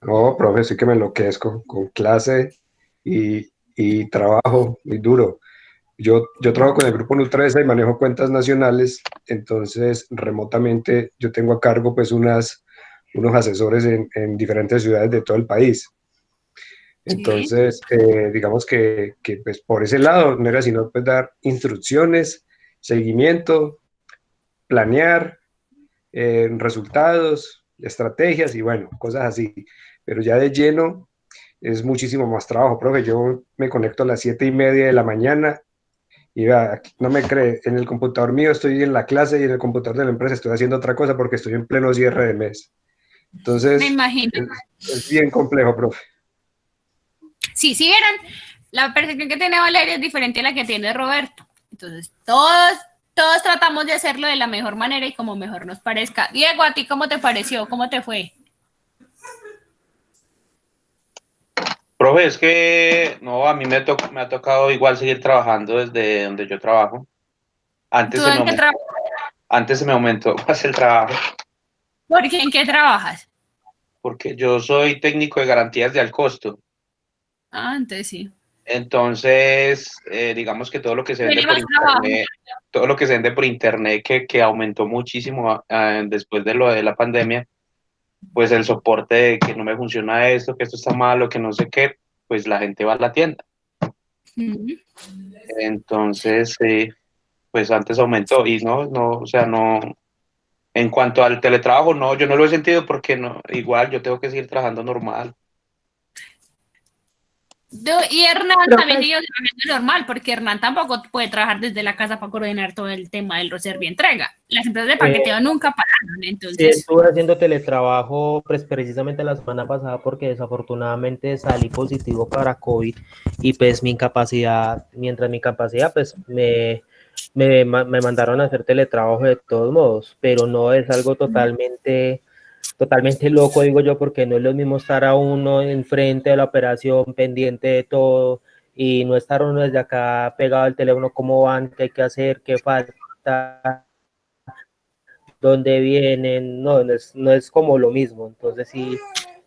no, profe, sí que me enloquezco con clase y trabajo muy duro. Yo trabajo con el Grupo Nutresa y manejo cuentas nacionales, entonces remotamente yo tengo a cargo pues unos asesores en diferentes ciudades de todo el país. Entonces, digamos que pues por ese lado no era sino pues dar instrucciones, seguimiento, planear resultados, estrategias y bueno, cosas así. Pero ya de lleno es muchísimo más trabajo, profe. Yo me conecto a las 7:30 de la mañana y vea, no me cree, en el computador mío estoy en la clase y en el computador de la empresa estoy haciendo otra cosa porque estoy en pleno cierre de mes. Entonces, me imagino. Es bien complejo, profe. Sí, si vieran, la percepción que tiene Valeria es diferente a la que tiene Roberto. Entonces, todos tratamos de hacerlo de la mejor manera y como mejor nos parezca. Diego, ¿a ti cómo te pareció? ¿Cómo te fue? Profe, es que no, a mí me ha tocado igual seguir trabajando desde donde yo trabajo. Antes se me aumentó más el trabajo. ¿Por qué? ¿En qué trabajas? Porque yo soy técnico de garantías de al costo. Ah, entonces sí. Entonces, digamos que todo lo que se vende por internet, todo lo que se vende por internet que aumentó muchísimo después de lo de la pandemia, pues el soporte de que no me funciona esto, que esto está malo, que no sé qué, pues la gente va a la tienda. Entonces, pues antes aumentó y o sea, no, en cuanto al teletrabajo, no, yo no lo he sentido porque no, igual yo tengo que seguir trabajando normal. Y Hernán también siguió trabajando normal, porque Hernán tampoco puede trabajar desde la casa para coordinar todo el tema del reserva y entrega. Las empresas de paqueteo nunca pararon, Sí, entonces... estuve haciendo teletrabajo pues, precisamente la semana pasada porque desafortunadamente salí positivo para COVID y pues mi incapacidad, pues me mandaron a hacer teletrabajo de todos modos, pero no es algo totalmente loco, digo yo, porque no es lo mismo estar a uno enfrente de la operación, pendiente de todo, y no estar uno desde acá pegado al teléfono, cómo van, qué hay que hacer, qué falta, dónde vienen, no es como lo mismo, entonces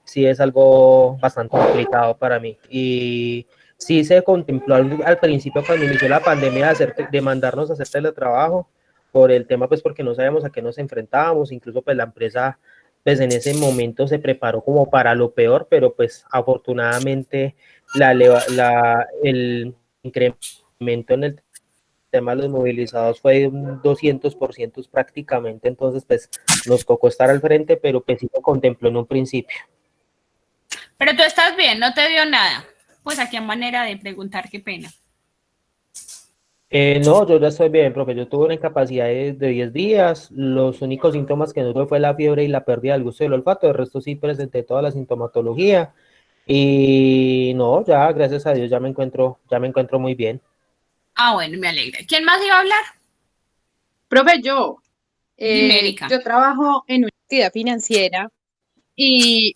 sí es algo bastante complicado para mí, y sí se contempló al principio cuando inició la pandemia de mandarnos a hacer teletrabajo, por el tema, pues porque no sabíamos a qué nos enfrentábamos, incluso pues la empresa pues en ese momento se preparó como para lo peor, pero pues afortunadamente el incremento en el tema de los movilizados fue de un 200% prácticamente, entonces pues nos tocó estar al frente, pero pues sí lo contempló en un principio. Pero tú estás bien, no te dio nada. Pues aquí a manera de preguntar, qué pena. No, yo ya estoy bien, profe. Yo tuve una incapacidad de 10 días. Los únicos síntomas que no tuve fue la fiebre y la pérdida del gusto del olfato. El resto sí presenté toda la sintomatología. Y no, ya, gracias a Dios, ya me encuentro muy bien. Ah, bueno, me alegra. ¿Quién más iba a hablar? Profe, yo. Dime, Erika. Yo trabajo en una entidad financiera y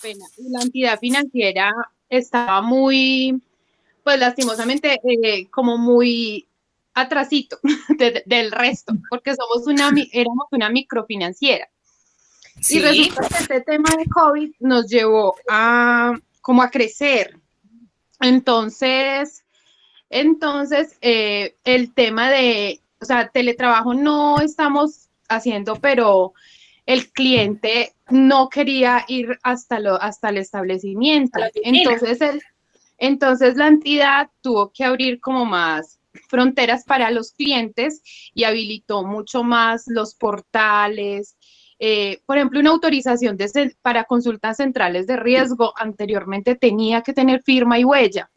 la entidad financiera estaba muy, pues lastimosamente, como muy atrasito del resto, porque éramos una microfinanciera. Sí. Y resulta que este tema de COVID nos llevó como a crecer. Entonces, el tema o sea, teletrabajo no estamos haciendo, pero el cliente no quería ir hasta el establecimiento. Entonces la entidad tuvo que abrir como más fronteras para los clientes y habilitó mucho más los portales. Por ejemplo, una autorización para consultas centrales de riesgo anteriormente tenía que tener firma y huella.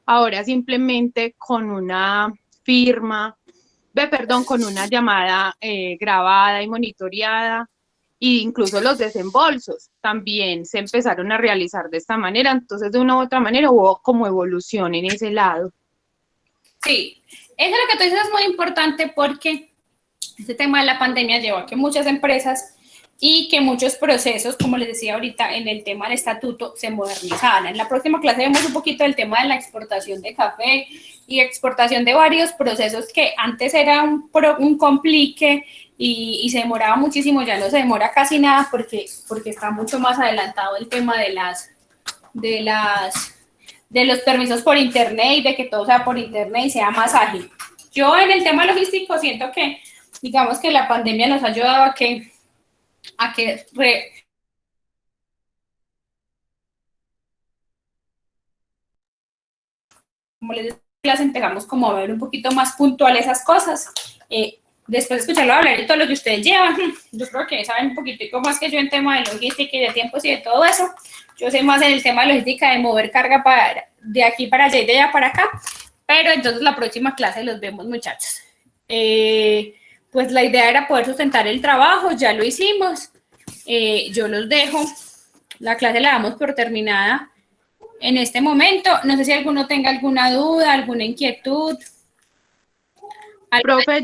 Ahora simplemente con una con una llamada grabada y monitoreada, e incluso los desembolsos también se empezaron a realizar de esta manera. Entonces, de una u otra manera hubo como evolución en ese lado. Sí, eso lo que tú dices es muy importante porque este tema de la pandemia llevó a que muchas empresas y que muchos procesos, como les decía ahorita, en el tema del estatuto, se modernizaran. En la próxima clase vemos un poquito del tema de la exportación de café y exportación de varios procesos que antes era un complique y se demoraba muchísimo, ya no se demora casi nada porque está mucho más adelantado el tema de los permisos por internet y de que todo sea por internet y sea más ágil. Yo en el tema logístico siento que, digamos que la pandemia nos ha ayudado a que como les decía, empezamos como a ver un poquito más puntual esas cosas. Después de escucharlo hablar y todo lo que ustedes llevan, yo creo que saben un poquitico más que yo en tema de logística y de tiempos y de todo eso. Yo sé más en el tema de logística, de mover carga de aquí para allá y de allá para acá, pero entonces la próxima clase los vemos, muchachos. Pues la idea era poder sustentar el trabajo, ya lo hicimos. Yo los dejo, la clase la damos por terminada en este momento. No sé si alguno tenga alguna duda, alguna inquietud. Profe,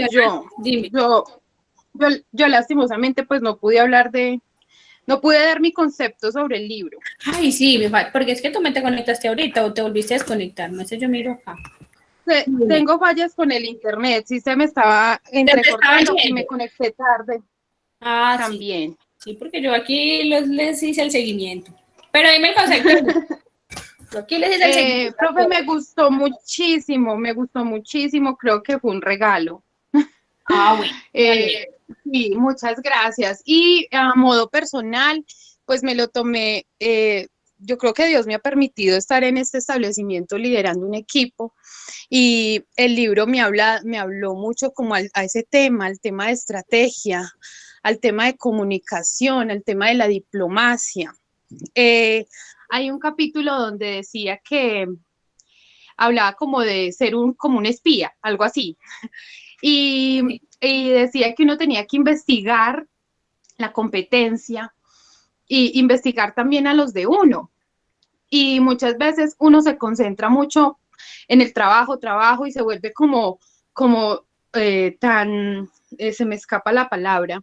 yo lastimosamente pues no pude dar mi concepto sobre el libro. Ay, sí, porque es que tú te conectaste ahorita o te volviste a desconectar, no sé, yo miro acá. Tengo fallas con el internet, sí se me estaba entrecortando y me conecté tarde. También. Sí, porque yo aquí les hice el seguimiento. Pero dime el concepto. ¿Qué le dice el señor? Profe, me gustó muchísimo, creo que fue un regalo. Bueno. Sí, muchas gracias. Y a modo personal, pues me lo tomé, yo creo que Dios me ha permitido estar en este establecimiento liderando un equipo y el libro me habló mucho como a ese tema, al tema de estrategia, al tema de comunicación, al tema de la diplomacia. Hay un capítulo donde decía que hablaba como de ser como un espía, algo así. Y decía que uno tenía que investigar la competencia y investigar también a los de uno. Y muchas veces uno se concentra mucho en el trabajo y se vuelve como tan, se me escapa la palabra.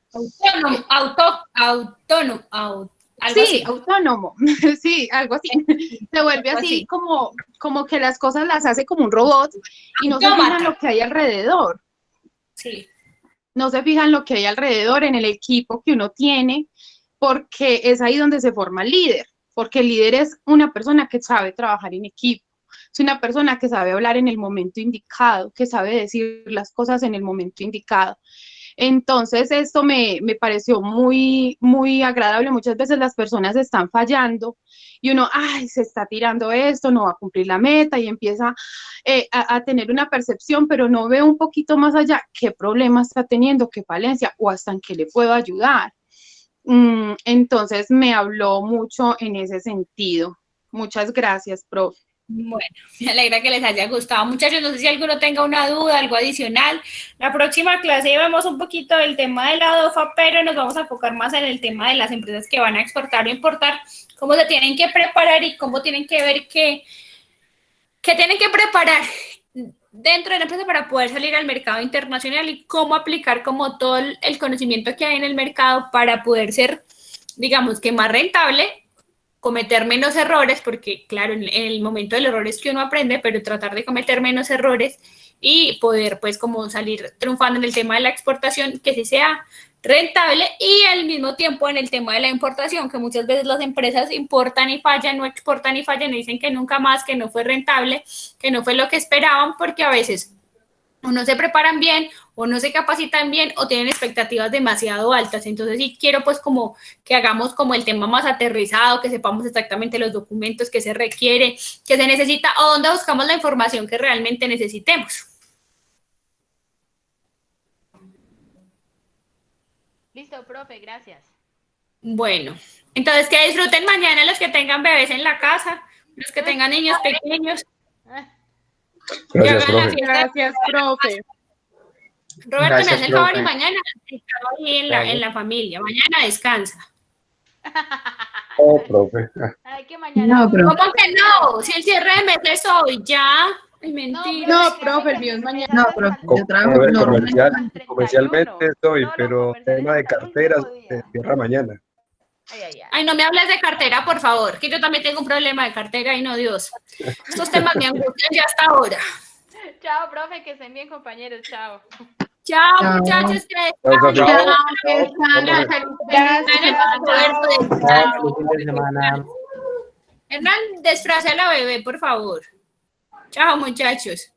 Autónomo. Algo sí, así. Autónomo, sí, algo así. Se vuelve así como que las cosas las hace como un robot y no se fijan lo que hay alrededor. Sí. No se fijan lo que hay alrededor en el equipo que uno tiene, porque es ahí donde se forma el líder, porque el líder es una persona que sabe trabajar en equipo, es una persona que sabe hablar en el momento indicado, que sabe decir las cosas en el momento indicado. Entonces, esto me pareció muy, muy agradable. Muchas veces las personas están fallando y uno, ay, se está tirando esto, no va a cumplir la meta y empieza a tener una percepción, pero no ve un poquito más allá qué problema está teniendo, qué falencia o hasta en qué le puedo ayudar. Entonces, me habló mucho en ese sentido. Muchas gracias, profe. Bueno, me alegra que les haya gustado. Muchachos, no sé si alguno tenga una duda, algo adicional. La próxima clase vemos un poquito del tema de la DOFA, pero nos vamos a enfocar más en el tema de las empresas que van a exportar o importar, cómo se tienen que preparar y cómo tienen que ver qué tienen que preparar dentro de la empresa para poder salir al mercado internacional y cómo aplicar como todo el conocimiento que hay en el mercado para poder ser, digamos, que más rentable, cometer menos errores, porque claro, en el momento del error es que uno aprende, pero tratar de cometer menos errores y poder pues como salir triunfando en el tema de la exportación, que sí sea rentable, y al mismo tiempo en el tema de la importación, que muchas veces las empresas importan y fallan, no exportan y fallan, y dicen que nunca más, que no fue rentable, que no fue lo que esperaban, porque a veces o no se preparan bien, o no se capacitan bien, o tienen expectativas demasiado altas. Entonces sí quiero pues como que hagamos como el tema más aterrizado, que sepamos exactamente los documentos que se requiere, que se necesita, o dónde buscamos la información que realmente necesitemos. Listo, profe, gracias. Bueno, entonces que disfruten mañana los que tengan bebés en la casa, los que tengan niños pequeños. Gracias, profe. Gracias, profe. Roberto, Gracias, me hace el favor y profe. mañana estaba ahí en la familia. Mañana descansa. Oh, profe. Ay, que mañana. No, pero ¿Cómo que no? Si el cierre de mes es hoy, ya. Ay, mentira. No, profe, el mío es mañana. no, pero yo trabajo Profe, normalmente. comercialmente estoy, No, no, pero comercial tema de es hasta el carteras último día. se cierra mañana. Ay, ay, ay. Ay, no me hables de cartera, por favor, que yo también tengo un problema de cartera y no, Dios. Estos temas me angustian ya hasta ahora. Chao, profe, que estén bien, compañeros. Chao. Chao, Chao. muchachos, que Chao, Semana. Hernán, desfrace a la bebé, por favor. Chao, muchachos.